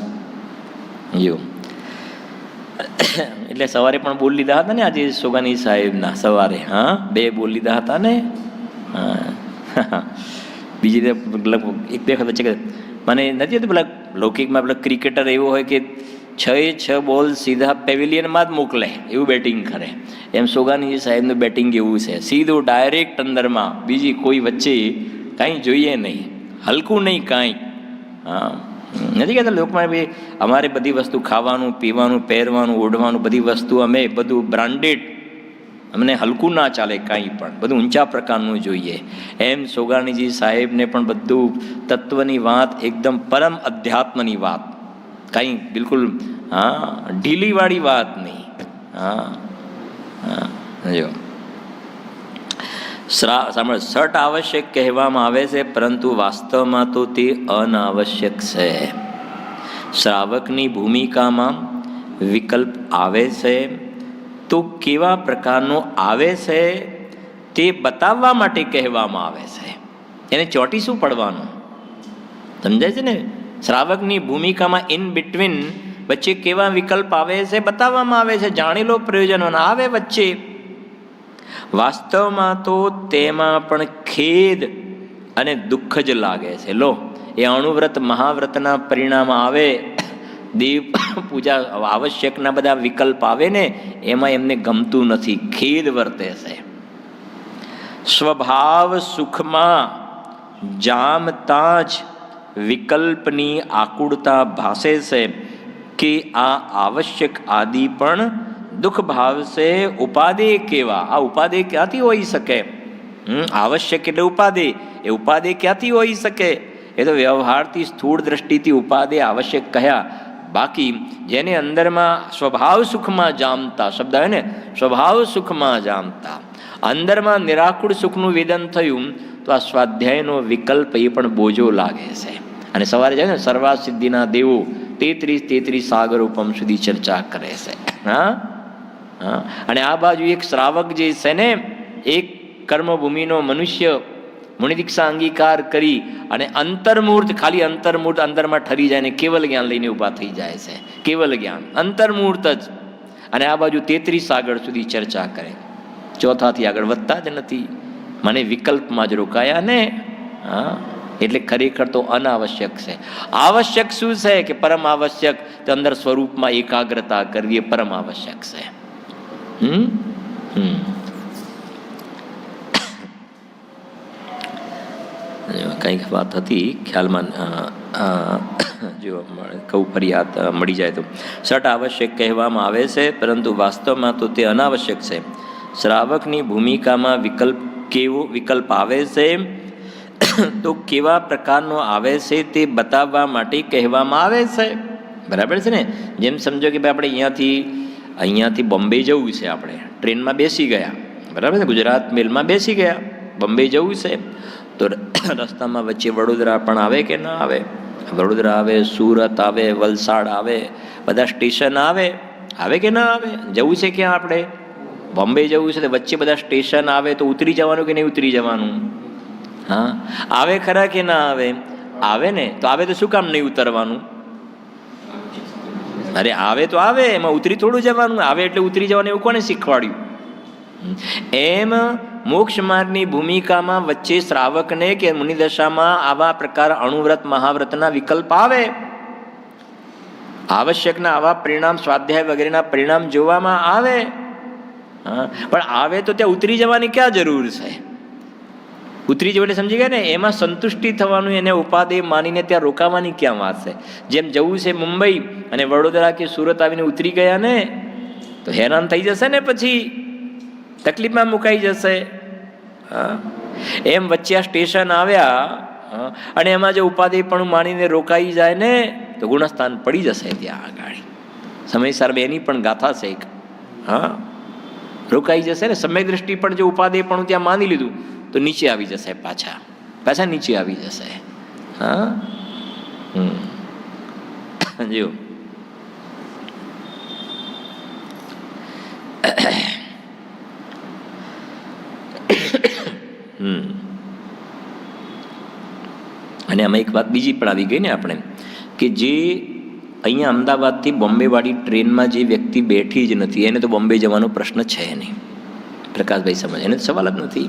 જો એટલે સવારે પણ બોલ લીધા હતા ને આજે સોગાની સાહેબના, સવારે 2 બોલ લીધા હતા ને. બીજી એક બે વખત છે, મને નથી હતું પેલા લૌકિકમાં પેલા ક્રિકેટર એવો હોય કે 6 બોલ સીધા પેવિલિયનમાં જ મોકલે, એવું બેટિંગ કરે. એમ સોગાની સાહેબનું બેટિંગ એવું છે, સીધું ડાયરેક્ટ અંદરમાં, બીજી કોઈ વચ્ચે કાંઈ જોઈએ નહીં, હલકું નહીં કાંઈ. હા, નથી કહેતા લોકમાં ભાઈ અમારે બધી વસ્તુ ખાવાનું, પીવાનું, પહેરવાનું, ઓઢવાનું, બધી વસ્તુ અમે બધું બ્રાન્ડેડ, અમને હલકું ના ચાલે કાંઈ પણ, બધું ઊંચા પ્રકારનું જોઈએ. એમ સોગાણીજી સાહેબને પણ બધું તત્વની વાત, એકદમ પરમ અધ્યાત્મની વાત, કાંઈ બિલકુલ ઢીલીવાળી વાત નહીં. જો સાંભળ, સટ આવશ્યક કહેવામાં આવે છે, પરંતુ વાસ્તવમાં તો તે અનાવશ્યક છે. શ્રાવકની ભૂમિકામાં વિકલ્પ આવે છે, તો કેવા પ્રકારનો આવે છે તે બતાવવા માટે કહેવામાં આવે છે. એને ચોંટી શું પડવાનું? સમજાય છે ને? શ્રાવકની ભૂમિકામાં ઇન બિટવીન વચ્ચે કેવા વિકલ્પ આવે છે બતાવવામાં આવે છે. જાણી લો પ્રયોજનો આવે વચ્ચે. વાસ્તવમાં તો તેમાં પણ ખેદ અને દુઃખ જ લાગે છે. લો, એ અણુવ્રત મહાવ્રતના પરિણામ આવે, દેવ પૂજા આવશ્યકના બધા વિકલ્પ આવે ને, એમાં એમને ગમતું નથી, ખેદ વર્તે છે. સ્વભાવ સુખમાં જામતા જ વિકલ્પની આકુળતા ભાસે છે કે આ આવશ્યક આદિ પણ દુઃખ ભાવશે. ઉપાદેય કેવા? આ ઉપાદેય ક્યાંથી હોઈ શકે? આવશ્યક એટલે ઉપાદેય, એ ઉપાદેય ક્યાંથી હોઈ શકે? એ તો વ્યવહારથી સ્થૂળ દ્રષ્ટિથી ઉપાદેય આવશ્યક કહ્યા. બાકી જેને અંદરમાં સ્વભાવ સુખમાં જામતા શબ્દ હોય ને, સ્વભાવ સુખમાં જામતા, અંદરમાં નિરાકુળ સુખનું વેદન થયું, તો આ સ્વાધ્યાયનો વિકલ્પ એ પણ બોજો લાગે છે. અને સવારે જાય ને, સર્વા સિદ્ધિના દેવો 33 સાગર ઉપમ સુધી ચર્ચા કરે છે. અને આ બાજુ એક શ્રાવક જે છે ને, એક કર્મભૂમિનો મનુષ્ય મુનિદીક્ષા અંગીકાર કરી અને અંતર્મૂર્ત, ખાલી અંતર્મૂર્ત અંદરમાં ઠરી જાય ને કેવલ જ્ઞાન લઈને ઊભા થઈ જાય છે. કેવલ જ્ઞાન, અંતર્મૂર્ત જ. અને આ બાજુ 33 સાગર સુધી ચર્ચા કરે, ચોથાથી આગળ વધતા જ નથી. મને વિકલ્પમાં જ રોકાયા ને. એટલે ખરેખર તો અનાવશ્યક છે. આવશ્યક શું છે કે પરમ આવશ્યક, તો અંદર સ્વરૂપમાં એકાગ્રતા કરવી એ પરમ આવશ્યક છે. કંઈક વાત હતી ખ્યાલમાં, જો કહું ફરિયાદ મળી જાય તો. સટ આવશ્યક કહેવામાં આવે છે, પરંતુ વાસ્તવમાં તો તે અનાવશ્યક છે. શ્રાવકની ભૂમિકામાં વિકલ્પ આવે છે, તો કેવા પ્રકારનો આવે છે તે બતાવવા માટે કહેવામાં આવે છે. બરાબર છે ને? જેમ સમજો કે ભાઈ આપણે અહીંયાથી બોમ્બે જવું છે, આપણે ટ્રેનમાં બેસી ગયા, બરાબર છે, ગુજરાત મેલમાં બેસી ગયા, બોમ્બે જવું છે, તો રસ્તામાં વચ્ચે વડોદરા પણ આવે કે ના આવે? વડોદરા આવે, સુરત આવે, વલસાડ આવે, બધા સ્ટેશન આવે કે ના આવે? જવું છે ક્યાં? આપણે બોમ્બે જવું છે, તો વચ્ચે બધા સ્ટેશન આવે, તો ઉતરી જવાનું કે નહીં ઉતરી જવાનું? આવે ખરા કે ના આવે? આવે ને. તો આવે તો શું કામ નહીં ઉતરવાનું? અરે આવે તો આવે, એમાં ઉતરી થોડું જવાનું? આવે એટલે ઉતરી જવાનું, એવું કોને શીખવાડ્યું? એમ મોક્ષ માર્ગની ભૂમિકામાં વચ્ચે શ્રાવકને કે મુનિદશામાં આવા પ્રકાર અણુવ્રત મહાવ્રતના વિકલ્પ આવે, આવશ્યકના આવા પરિણામ, સ્વાધ્યાય વગેરેના પરિણામ જોવામાં આવે. પણ આવે તો ત્યાં ઉતરી જવાની ક્યાં જરૂર છે? ઉતરી જવું એટલે સમજી ગયા ને, એમાં સંતુષ્ટિ થવાનું, એને ઉપાદેય માનીને ત્યાં રોકાવાની ક્યાં વાત છે? જેમ જવું છે મુંબઈ અને વડોદરા કે સુરત આવીને ઉતરી ગયા ને, તો હેરાન થઈ જશે ને, પછી તકલીફમાં મુકાઈ જશે. એમ વચ્ચે આ સ્ટેશન આવ્યા અને એમાં જો ઉપાદેય પણ માનીને રોકાઈ જાય ને, તો ગુણસ્થાન પડી જશે ત્યાં આગળ. સમયસર એની પણ ગાથા છે. રોકાઈ જશે ને. સમ્યક દ્રષ્ટિ પણ જો ઉપાદેય પણ ત્યાં માની લીધું તો નીચે આવી જશે, પાછા નીચે આવી જશે. હા, જો અને આમાં એક વાત બીજી પણ આવી ગઈ ને આપણે, કે જે અહીંયા અમદાવાદથી બોમ્બેવાળી ટ્રેનમાં જે વ્યક્તિ બેઠી જ નથી એને તો બોમ્બે જવાનો પ્રશ્ન છે નહીં. પ્રકાશભાઈ સમજ, એને સવાલ જ નથી.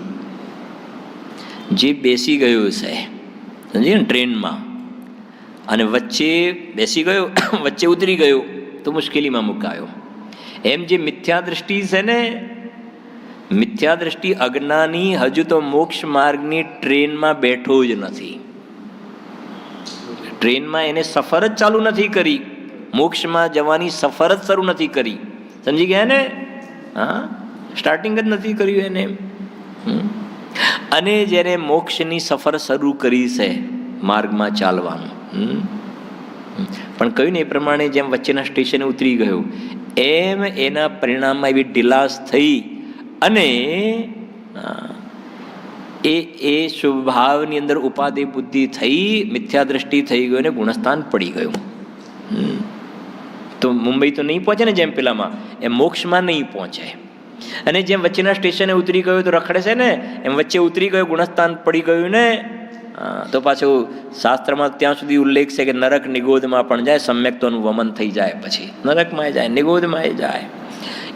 જે બેસી ગયો છે સમજીએ ને ટ્રેનમાં અને વચ્ચે બેસી ગયો વચ્ચે ઉતરી ગયો તો મુશ્કેલીમાં મુકાયો. એમ જે મિથ્યા દ્રષ્ટિ છે ને, મિથ્યા દ્રષ્ટિ અજ્ઞાની હજુ તો મોક્ષ માર્ગની ટ્રેનમાં બેઠો જ નથી. ટ્રેનમાં એને સફર જ ચાલુ નથી કરી, મોક્ષમાં જવાની સફર જ શરૂ નથી કરી. સમજી ગયા ને? હા, સ્ટાર્ટિંગ જ નથી કર્યું એને. અને જેને મોક્ષની સફર શરૂ કરી છે માર્ગમાં ચાલવાનું, પણ કહ્યું ને એ પ્રમાણે જેમ વચ્ચેના સ્ટેશને ઉતરી ગયો એમ એના પરિણામમાં એવી ઢીલાસ થઈ અને એ સ્વભાવની અંદર ઉપાધિ બુદ્ધિ થઈ, મિથ્યા દ્રષ્ટિ થઈ ગયો ને ગુણસ્થાન પડી ગયું. તો મુંબઈ તો નહીં પહોંચે ને, જેમ પેલામાં એમ મોક્ષમાં નહીં પહોંચે. અને જેમ વચ્ચેના સ્ટેશને ઉતરી ગયો તો રખડે છે ને, એમ વચ્ચે ઉતરી ગયો ગુણસ્થાન પડી ગયું ને, તો પાછું શાસ્ત્રમાં ત્યાં સુધી ઉલ્લેખ છે કે નરક નિગોધમાં પણ જાય, સમ્યક્તોનું વમન થઈ જાય, પછી નરકમાં જાય, નિગોધમાં જાય.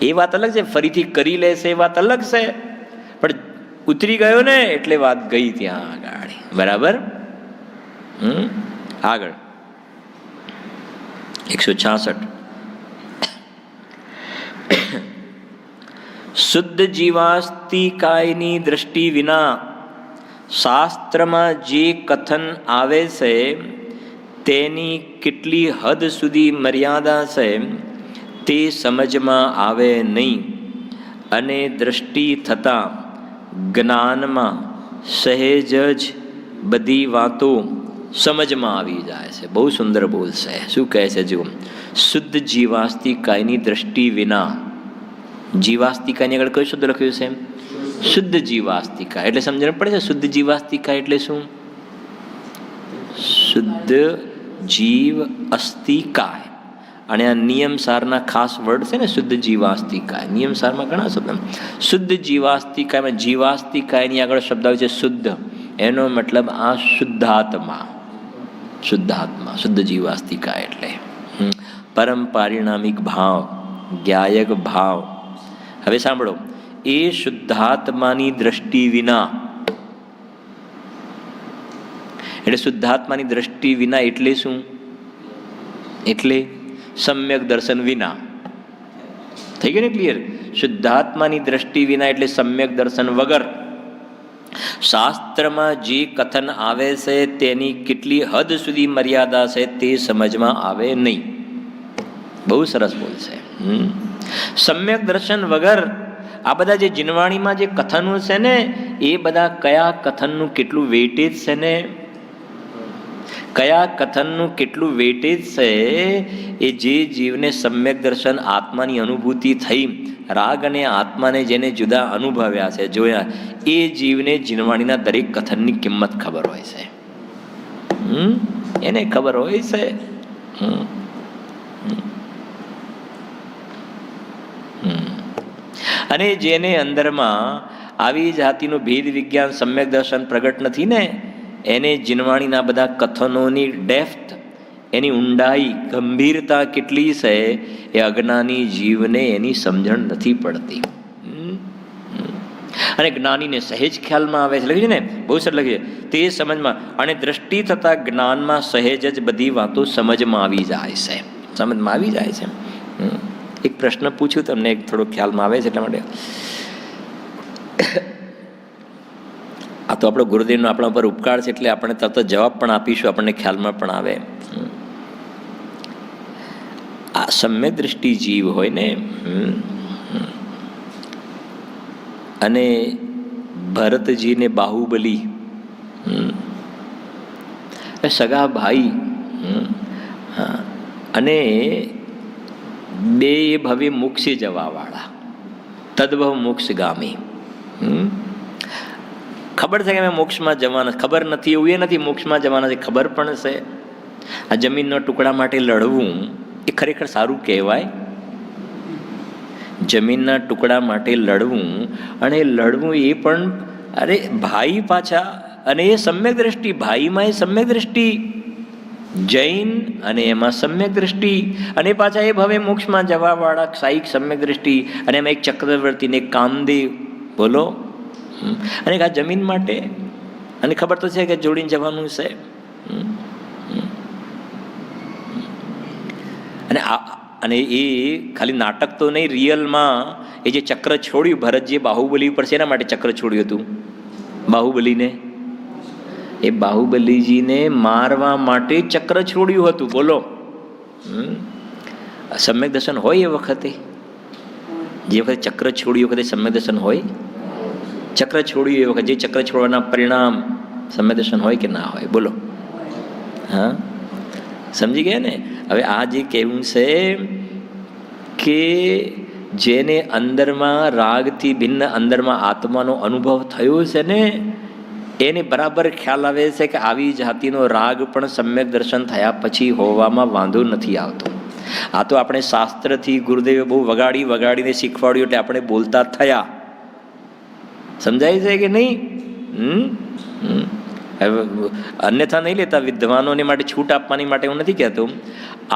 એ વાત અલગ છે, ફરીથી કરી લેશે એ વાત અલગ છે, પણ ઉતરી ગયો ને એટલે વાત ગઈ ત્યાં આગળ. બરાબર. આગળ 166. શુદ્ધ જીવાસ્તિકાયની દ્રષ્ટિ વિના શાસ્ત્રમાં જે કથન આવે છે તેની કેટલી હદ સુધી મર્યાદા છે તે સમજમાં આવે નહીં, અને દ્રષ્ટિ થતાં જ્ઞાનમાં સહેજ જ બધી વાતો સમજમાં આવી જાય છે. બહુ સુંદર બોલશે. શું કહે છે? જુઓ, શુદ્ધ જીવાસ્તિકાયની દ્રષ્ટિ વિના. જીવાસ્તિકાની આગળ કયું શબ્દ લખ્યું છે? શુદ્ધ જીવાસ્તિકા. એટલે સમજણ પડે છે શુદ્ધ જીવાસ્તિકા એટલે શું? શુદ્ધ જીવ અસ્તિકાય. અને આ નિયમસારના ખાસ વર્ડ છે ને, શુદ્ધ જીવાસ્તિકાય. નિયમસારમાં ઘણા શબ્દ. શુદ્ધ જીવાસ્તિકાયમાં જીવાસ્તિકાયની આગળ શબ્દ આવે છે શુદ્ધ. એનો મતલબ આ શુદ્ધાત્મા. શુદ્ધાત્મા, શુદ્ધ જીવાસ્તિકાય એટલે પરમ પારિણામિક ભાવ, જ્ઞાયક ભાવ. હવે સાંભળો, એ શુદ્ધાત્માની દ્રષ્ટિ વિના, એટલે શુદ્ધાત્માની દ્રષ્ટિ વિના એટલે શું? એટલે સમ્યક દર્શન વિના. થઈ ગયું ને ક્લિયર? શુદ્ધાત્માની દ્રષ્ટિ વિના એટલે સમ્યક દર્શન વગર. શાસ્ત્રમાં જે કથન આવે છે તેની કેટલી હદ સુધી મર્યાદા છે તે સમજમાં આવે નહીં. બહુ સરસ બોલશે. સમ્યક દર્શન વગર આ બધા જે જીનવાણીમાં જે કથનો છે ને, એ બધા કયા કથનનું કેટલું વેઇટેજ છે ને, કયા કથનનું કેટલું વેઇટેજ છે, એ જે જીવને સમ્યક દર્શન આત્માની અનુભૂતિ થઈ, રાગ અને આત્માને જેને જુદા અનુભવ્યા છે, જોયા, એ જીવને જીનવાણીના દરેક કથનની કિંમત ખબર હોય છે. એને ખબર હોય છે. અને જેને અંદરમાં આવી જાતિનું ભેદ વિજ્ઞાન સમ્યક દર્શન પ્રગટ નથી ને, એને જીનવાણીના બધા કથનોની ડેપ્થ, એની ઊંડાઈ, ગંભીરતા કેટલી છે એ અજ્ઞાની જીવને એની સમજણ નથી પડતી. અને જ્ઞાનીને સહેજ ખ્યાલમાં આવે છે, લખ્યું છે ને, બહુ સરસ લખ્યું છે, તે સમજમાં. અને દ્રષ્ટિ થતા જ્ઞાનમાં સહેજ જ બધી વાતો સમજમાં આવી જાય છે. સમજમાં આવી જાય છે. એક પ્રશ્ન પૂછ્યું તમને, એક થોડો ખ્યાલમાં આવે છે એટલા માટે. આ તો આપણો ગુરુદેવનો આપણા ઉપર ઉપકાર છે એટલે આપણે તરત જવાબ પણ આપીશું, આપણને ખ્યાલમાં પણ આવે. આ સમ્યક દ્રષ્ટિ જીવ હોય ને, અને ભરતજીને બાહુબલી સગા ભાઈ, અને બે ભવે મોક્ષે જવા વાળા, તદ્ભવ મોક્ષગામી. ખબર છે કે અમે મોક્ષમાં જવાના, ખબર નથી એવું એ નથી મોક્ષમાં જવાના છે, ખબર પણ છે. આ જમીનનો ટુકડા માટે લડવું એ ખરેખર સારું કહેવાય? જમીનના ટુકડા માટે લડવું, અને લડવું એ પણ અરે ભાઈ પાછા, અને એ સમ્યક દ્રષ્ટિ, ભાઈમાં એ સમ્યક દ્રષ્ટિ, જૈન અને એમાં સમ્યક દ્રષ્ટિ, અને પાછા એ ભવે મોક્ષમાં જવાવાળા સાઈક સમ્યક દ્રષ્ટિ, અને એમાં એક ચક્રવર્તીને કામદેવ, બોલો. અને આ જમીન માટે, અને ખબર તો છે કે જોડીને જવાનું છે. અને એ ખાલી નાટક તો નહીં, રિયલમાં એ જે ચક્ર છોડ્યું ભરતજીએ બાહુબલી ઉપર, શેના માટે ચક્ર છોડ્યું હતું બાહુબલીને? એ બાહુબલીજીને મારવા માટે ચક્ર છોડ્યું હતું, બોલો. સમ્યક દર્શન હોય એ વખતે, જે વખતે ચક્ર છોડ્યું વખતે સમ્યક દર્શન હોય? ચક્ર છોડ્યું એ વખતે, જે ચક્ર છોડવાના પરિણામ સમ્યક દર્શન હોય કે ના હોય? બોલો. હા, સમજી ગયા ને? હવે આ જે કહેવું છે કે જેને અંદરમાં રાગથી ભિન્ન અંદરમાં આત્માનો અનુભવ થયો છે ને, એને બરાબર ખ્યાલ આવે છે કે આવી જાતિનો રાગ પણ સમ્યક દર્શન થયા પછી હોવામાં વાંધો નથી આવતો. આ તો આપણે શાસ્ત્રથી ગુરુદેવે બહુ વગાડીને શીખવાડ્યું એટલે આપણે બોલતા થયા. સમજાય છે કે નહીં? અન્યથા નહીં લેતા, વિદ્વાનોને માટે છૂટ આપવાની માટે હું નથી કહેતો.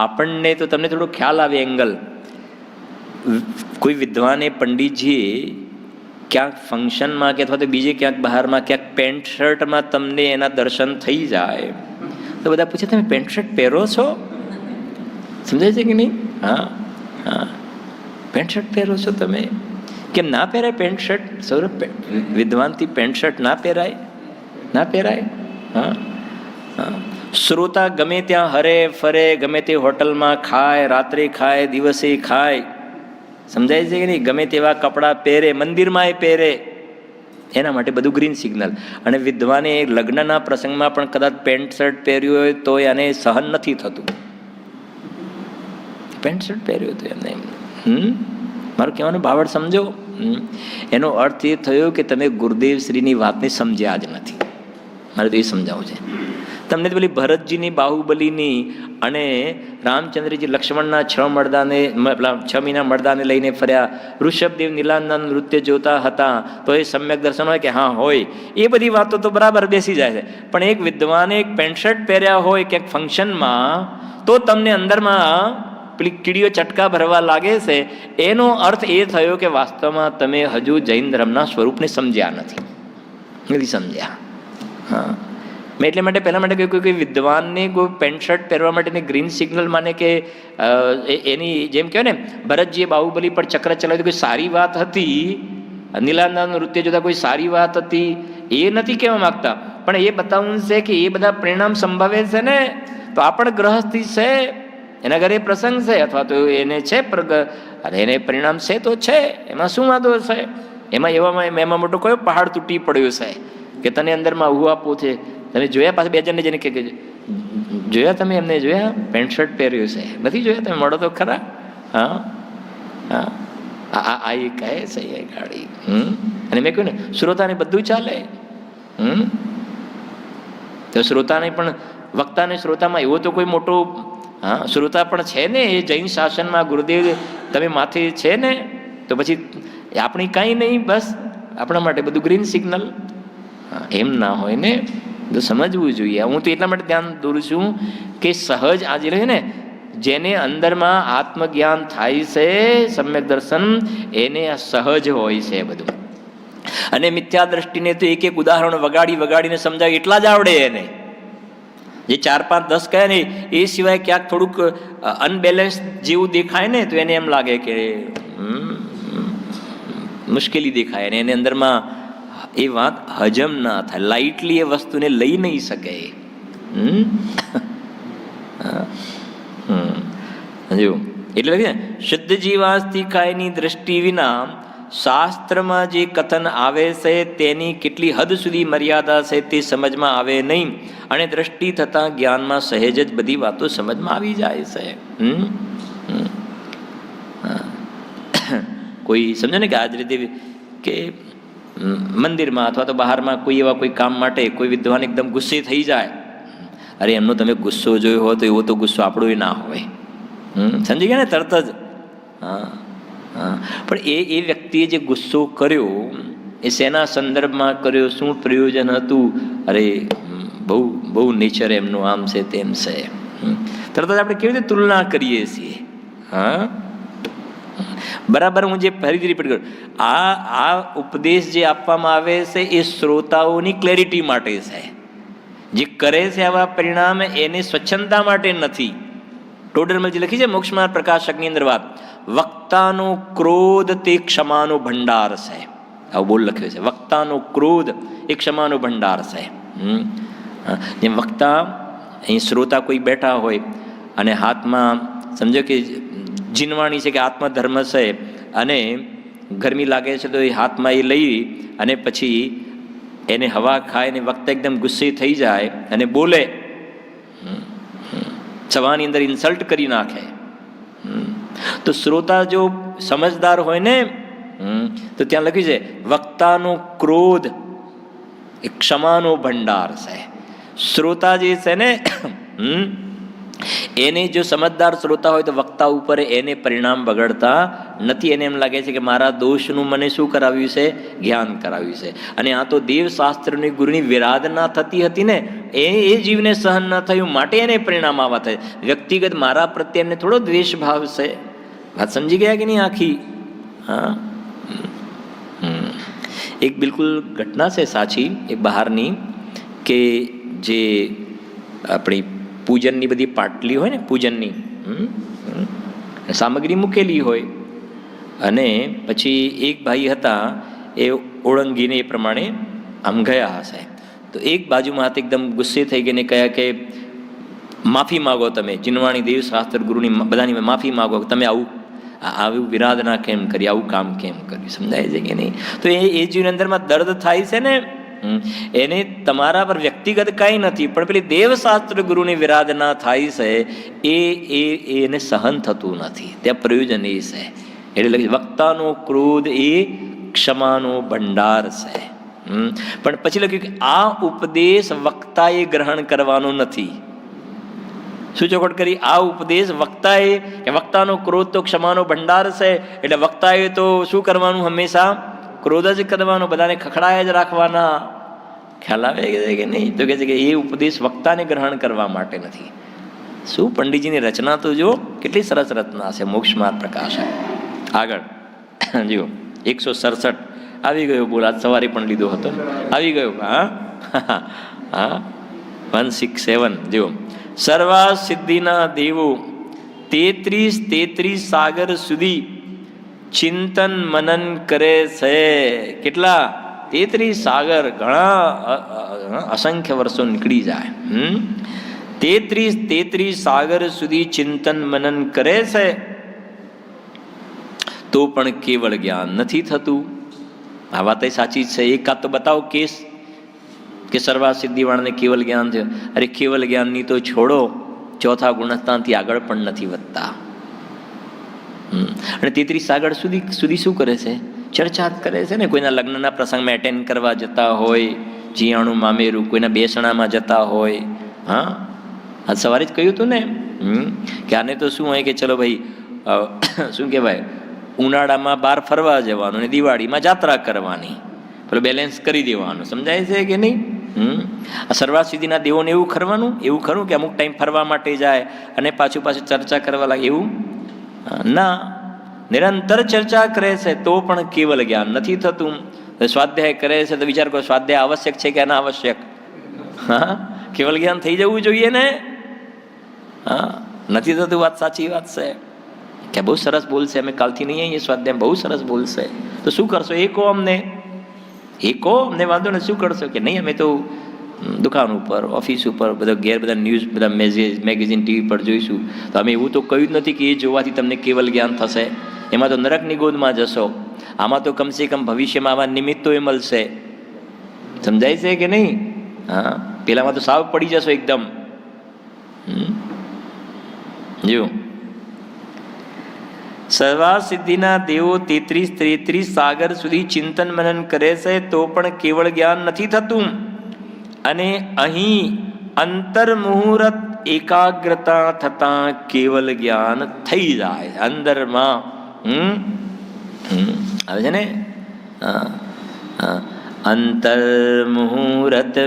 આપણને તો તમને થોડો ખ્યાલ આવે એંગલ. કોઈ વિદ્વાને પંડિતજીએ ક્યાંક ફંક્શનમાં કે અથવા તો બીજે ક્યાંક બહારમાં ક્યાંક પેન્ટ શર્ટમાં તમને એના દર્શન થઈ જાય તો બધા પૂછે તમે પેન્ટ શર્ટ પહેરો છો? સમજાય છે કે નહીં? હા હા, પેન્ટ શર્ટ પહેરો છો તમે? કેમ ના પહેરાય પેન્ટ શર્ટ? સૌરભ, વિદ્વાનથી પેન્ટ શર્ટ ના પહેરાય? ના પહેરાય. હા હા. શ્રોતા ગમે ત્યાં હરે ફરે, ગમે તે હોટલમાં ખાય, રાત્રે ખાય, દિવસે ખાય, સમજાય છે કે નહીં? ગમે તેવા કપડાં પહેરે, મંદિરમાં એ પહેરે, એના માટે બધું ગ્રીન સિગ્નલ. અને વિદ્વાને લગ્નના પ્રસંગમાં પણ કદાચ પેન્ટ શર્ટ પહેર્યું હોય તો એને સહન નથી થતું. પેન્ટ શર્ટ પહેર્યું હતું એમને. મારું કહેવાનો ભાવાર્થ સમજો. એનો અર્થ એ થયો કે તમે ગુરુદેવ શ્રીની વાતને સમજ્યા જ નથી. મારે તો એ સમજાવવું છે તમને. તો પેલી ભરતજીની બાહુબલીની અને રામચંદ્રજી લક્ષ્મણના 6 મહિના મળદાને લઈને ફર્યા, ઋષભદેવ નીલાનંદન નૃત્ય જોતા હતા, તો એ સમ્યક દર્શન હોય કે હા હોય? એ બધી વાતો તો બરાબર બેસી જાય છે. પણ એક વિદ્વાને એક પેન્ટ શર્ટ પહેર્યા હોય ક્યાંક ફંક્શનમાં, તો તમને અંદરમાં પેલી કીડીઓ ચટકા ભરવા લાગે છે. એનો અર્થ એ થયો કે વાસ્તવમાં તમે હજુ જૈન ધર્મના સ્વરૂપને સમજ્યા નથી સમજ્યા. હા, મેં એટલે માટે પહેલાં માટે કહ્યું કે વિદ્વાનને કોઈ પેન્ટ શર્ટ પહેરવા માટેની ગ્રીન સિગ્નલ માને કે એની જેમ કહેવાય ને, ભરતજીએ બાહુબલી પર ચક્ર ચલાવ્યું કોઈ સારી વાત હતી, નીલાનંદન નૃત્ય જોતા કોઈ સારી વાત હતી, એ નથી કહેવા માગતા. પણ એ બતાવવું છે કે એ બધા પરિણામ સંભવે છે ને, તો આ પણ ગ્રહસ્થી છે, એના ઘરે પ્રસંગ છે, અથવા તો એને છે એને પરિણામ છે તો છે, એમાં શું વાંધો છે? એમાં મોટો કયો પહાડ તૂટી પડ્યો છે કે તને અંદરમાં આવું આપવું છે? તમે જોયા પાછા બે જણને જેને કે જોયા, તમે એમને જોયા પેન્ટ શર્ટ પહેર્યું છે? નથી જોયા? તમે મળો તો ખરા. હા હા, આ એ કહે છે એ ગાડી. અને મેં કહ્યું ને, શ્રોતાને બધું ચાલે. તો શ્રોતાને પણ, વક્તાને શ્રોતામાં એવો તો કોઈ મોટો શ્રોતા પણ છે ને એ જૈન શાસનમાં ગુરુદેવ તમે માથે છે ને, તો પછી આપણી કાંઈ નહીં, બસ આપણા માટે બધું ગ્રીન સિગ્નલ. એમ ના હોય ને, તો સમજવું જોઈએ. હું તો એટલા માટે ધ્યાન દોરું છું કે સહજ આજે રહે ને, જેને અંદરમાં આત્મજ્ઞાન થાય છે, સમ્યક દર્શન, એને આ સહજ હોય છે બધું. અને મિથ્યા દ્રષ્ટિને તો એક એક ઉદાહરણ વગાડીને સમજાવી એટલા જ આવડે એને. જે 4, 5, 10 કહે ને એ સિવાય ક્યાંક થોડુંક અનબેલેન્સ જેવું દેખાય ને, તો એને એમ લાગે કે મુશ્કેલી દેખાય, અને એને અંદરમાં એ વાત હજમ ના થાય, લાઇટલી એ વસ્તુને લઈ નહીં શકે. એટલે ને શુદ્ધ જીવાસ્તિકાયની દ્રષ્ટિ વિના શાસ્ત્રમાં જે કથન આવે છે તેની કેટલી હદ સુધી મર્યાદા છે તે સમજમાં આવે નહીં, અને દ્રષ્ટિ થતાં જ્ઞાનમાં સહેજ જ બધી વાતો સમજમાં આવી જાય છે. કોઈ સમજો ને કે આ જ રીતે કે મંદિરમાં અથવા તો બહારમાં કોઈ એવા કોઈ કામ માટે કોઈ વિદ્વાન એકદમ ગુસ્સે થઈ જાય, અરે એમનો તમે ગુસ્સો જોયો હોય તો એવો તો ગુસ્સો આપણો ના હોય. સમજી ગયા ને તરત જ. હા હા. પણ એ વ્યક્તિએ જે ગુસ્સો કર્યો એ શેના સંદર્ભમાં કર્યો, શું પ્રયોજન હતું? અરે બહુ બહુ નેચર એમનું આમ છે તેમ છે. તરત જ આપણે કેવી રીતે તુલના કરીએ છીએ. હા બરાબર. હું જે ફરીથી રિપીટ કરું, આ ઉપદેશ જે આપવામાં આવે છે એ શ્રોતાઓની ક્લેરિટી માટે છે. જે કરે છે આવા પરિણામ એની સ્વચ્છંદતા માટે નથી. ટોડરમલજી લખી છે મોક્ષમાર્ગ પ્રકાશકની અંદર વાત, વક્તાનો ક્રોધ તે ક્ષમાનો ભંડાર છે. આવું બોલ લખ્યું છે, વક્તાનો ક્રોધ એ ક્ષમાનો ભંડાર છે. જેમ વક્તા અહીં શ્રોતા કોઈ બેઠા હોય અને હાથમાં સમજો કે જીનવાણી છે કે આત્મધર્મ છે અને ગરમી લાગે છે તો એ હાથમાં એ લઈ અને પછી એને હવા ખાય ને વક્તા એકદમ ગુસ્સે થઈ જાય અને બોલે, સભાની અંદર ઇન્સલ્ટ કરી નાખે, તો શ્રોતા જો સમજદાર હોય ને તો ત્યાં લખ્યું છે વક્તાનો ક્રોધ એ ક્ષમાનો ભંડાર છે. શ્રોતા જે છે ને એને જો સમજદાર શ્રોતા હોય તો વક્તા ઉપર એને પરિણામ બગડતા નથી. એને એમ લાગે છે કે મારા દોષનું મને શું કરાવ્યું છે? જ્ઞાન કરાવ્યું છે. અને આ તો દેવશાસ્ત્રની ગુરુની વિરાધના થતી હતી ને, એ જીવને સહન ન થયું માટે એને પરિણામ આવા થાય. વ્યક્તિગત મારા પ્રત્યે એમને થોડો દ્વેષ ભાવ છે. વાત સમજી ગયા કે નહીં આખી? હા. એક બિલકુલ ઘટના છે સાચી એક બહારની, કે જે આપણી પૂજનની બધી પાટલી હોય ને, પૂજનની સામગ્રી મૂકેલી હોય, અને પછી એક ભાઈ હતા એ ઓળંગીને એ પ્રમાણે આમ ગયા હશે, તો એક બાજુમાં હાથ એકદમ ગુસ્સે થઈ ગઈને કહ્યા કે માફી માગો તમે, જીનવાણી દેવશાસ્ત્ર ગુરુની બધાની માફી માગો, તમે આવું વિરાધના કેમ કરી, આવું કામ કેમ કર્યું? સમજાય છે કે નહીં? તો એ જીવની અંદરમાં દર્દ થાય છે ને, એને તમારા પર વ્યક્તિગત કાંઈ નથી, પણ પેલી દેવશાસ્ત્ર ગુરુની વિરાધના થાય છે એને સહન થતું નથી. ત્યાં પ્રયોજન એ છે. એટલે વક્તાનો ક્રોધ એ ક્ષમાનો ભંડાર છે. પણ પછી લખ્યું કે આ ઉપદેશ વક્તાએ ગ્રહણ કરવાનો નથી. શું ચોખવટ કરી? આ ઉપદેશ વક્તાએ, કે વક્તાનો ક્રોધ તો ક્ષમાનો ભંડાર છે, એટલે વક્તાએ તો શું કરવાનું? હંમેશા ક્રોધ જ કરવાનો, બધાને ખખડાયા જ રાખવાના. ખ્યાલ આવે કે નહીં? તો કહે છે કે એ ઉપદેશ વક્તાને ગ્રહણ કરવા માટે નથી. શું પંડિતજીની રચના તો જો કેટલી સરસ રચના છે મોક્ષમાર્ગ પ્રકાશક. આગળ જો 167 આવી ગયો. બોલ, આજ સવારે પણ લીધો હતો, આવી ગયો. હા હા 167 જો, સર્વા સિદ્ધિના દેવો 33 સાગર સુધી ચિંતન મનન કરે છે. કેટલા? 33 સાગર, ઘણા અસંખ્ય વર્ષો નીકળી જાય. 33 સાગર સુધી ચિંતન મનન કરે છે તો પણ કેવળ જ્ઞાન નથી થતું. આ વાત સાચી છે. એક કાત તો બતાવો કેસ કે સર્વા સિદ્ધિવાળાને કેવલ જ્ઞાન છે. અરે કેવલ જ્ઞાનની તો છોડો, ચોથા ગુણસ્થાનથી આગળ પણ નથી વધતા. અને 33 સાગર સુધી શું કરે છે? ચર્ચા કરે છે ને. કોઈના લગ્નના પ્રસંગમાં એટેન્ડ કરવા જતા હોય, જીયાણું મામેરું, કોઈના બેસણામાં જતા હોય. હા, આજ સવારે જ કહ્યું હતું ને કે આને તો શું હોય કે ચલો ભાઈ શું કહેવાય, ઉનાળામાં બહાર ફરવા જવાનું અને દિવાળીમાં જાત્રા કરવાની, પેલું બેલેન્સ કરી દેવાનું. સમજાય છે કે નહીં? આ સર્વાસિદ્ધિના દેવોને એવું કરવાનું, એવું ખરું કે અમુક ટાઈમ ફરવા માટે જાય અને પાછું ચર્ચા કરવા લાગે? એવું ના, નિરંતર ચર્ચા કરે છે તો પણ કેવલ જ્ઞાન નથી થતું. સ્વાધ્યાય કરે છે તો વિચાર કરો, સ્વાધ્યાય આવશ્યક છે કે અનાવશ્યક? હા, કેવલ જ્ઞાન થઈ જવું જોઈએ ને. હા, નથી થતું. વાત સાચી વાત છે કે બહુ સરસ બોલશે, અમે કાલથી નહીં આવીએ સ્વાધ્યાય, બહુ સરસ બોલશે. તો શું કરશો? અમને વાંધો ને, શું કરશો? કે નહીં અમે તો દુકાન ઉપર, ઓફિસ ઉપર, બધા ન્યૂઝ, બધા મેગેઝિન, ટીવી પર જોઈશું. તો અમે એવું તો કહ્યું જ નથી કે એ જોવાથી તમને કેવલ જ્ઞાન થશે. એમાં તો નરકની ગોદમાં જશો. આમાં તો કમસે કમ ભવિષ્યમાં આવા નિમિત્તો એ મળશે. સમજાય છે કે નહીં? હા, પેલામાં તો સાવ પડી જશો એકદમ. જો સર્વા સિદ્ધિના દેવો 33 સાગર સુધી ચિંતન મનન કરે છે તો પણ કેવળ જ્ઞાન નથી થતું. અને અહીં અંતર મુહૂર્ત એકાગ્રતા થતાં કેવલ જ્ઞાન થઈ જાય અંદરમાં. આવે છે ને? અંતર મુહૂર્ત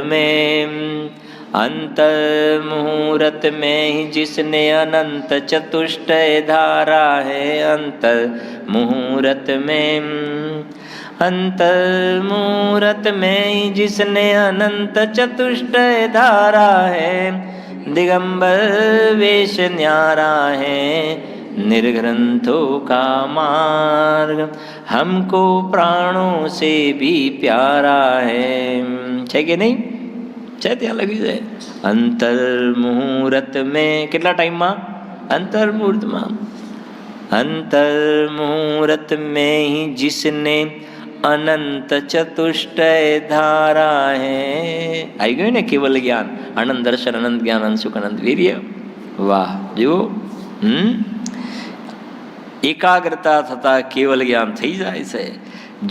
में ही जिसने अनंत चतुष्टय धारा है. अंतर मुहूर्त में ही जिसने अनंत चतुष्टय धारा है. दिगंबर वेश न्यारा है निर्ग्रंथों का मार्ग हमको प्राणों से भी प्यारा है. છે કે નહીં? છે, ત્યાં લખ્યું છે અંતર મુહૂર્ત મેં. કેટલા ટાઈમમાં? અંતર મુહૂર્તમાં. અંતર મુહૂર્ત મેં ही जिसने अनंत चतुष्टय धारा है. આવી ગયું ને કેવલ જ્ઞાન. આનંદ દર્શન, અનંત જ્ઞાન, અનંત સુખ, અનંત વીર્ય. વાહ! જુઓ, એકાગ્રતા થતા કેવલ જ્ઞાન થઈ જાય છે.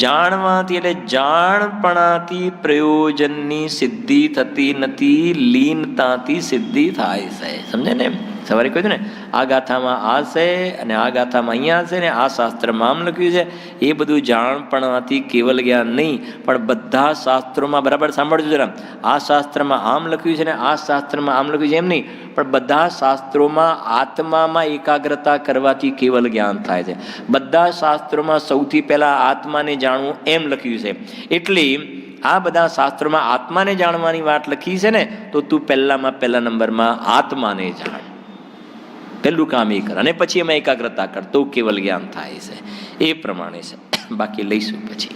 જાણવાથી એટલે જાણપણાથી પ્રયોજનની સિદ્ધિ થતી નથી, લીનતાથી સિદ્ધિ થાય છે. સમજે ને? સવારે કહ્યું ને આ ગાથામાં આ છે અને આ ગાથામાં અહીંયા છે ને આ શાસ્ત્રમાં આમ લખ્યું છે. એ બધું જાણપણાથી કેવલ જ્ઞાન નહીં, પણ બધા શાસ્ત્રોમાં, બરાબર સાંભળજો જરા, આ શાસ્ત્રમાં આમ લખ્યું છે ને આ શાસ્ત્રમાં આમ લખ્યું છે એમ નહીં, પણ બધા શાસ્ત્રોમાં આત્મામાં એકાગ્રતા કરવાથી કેવલ જ્ઞાન થાય છે. બધા શાસ્ત્રોમાં સૌથી પહેલાં આત્માને જાણવું એમ લખ્યું છે. એટલે આ બધા શાસ્ત્રોમાં આત્માને જાણવાની વાત લખી છે ને, તો તું પહેલા નંબરમાં આત્માને જાણ. પહેલું કામ એ કર અને પછી એમાં એકાગ્રતા કર તો કેવલ જ્ઞાન થાય છે. એ પ્રમાણે છે. બાકી લઈશું પછી.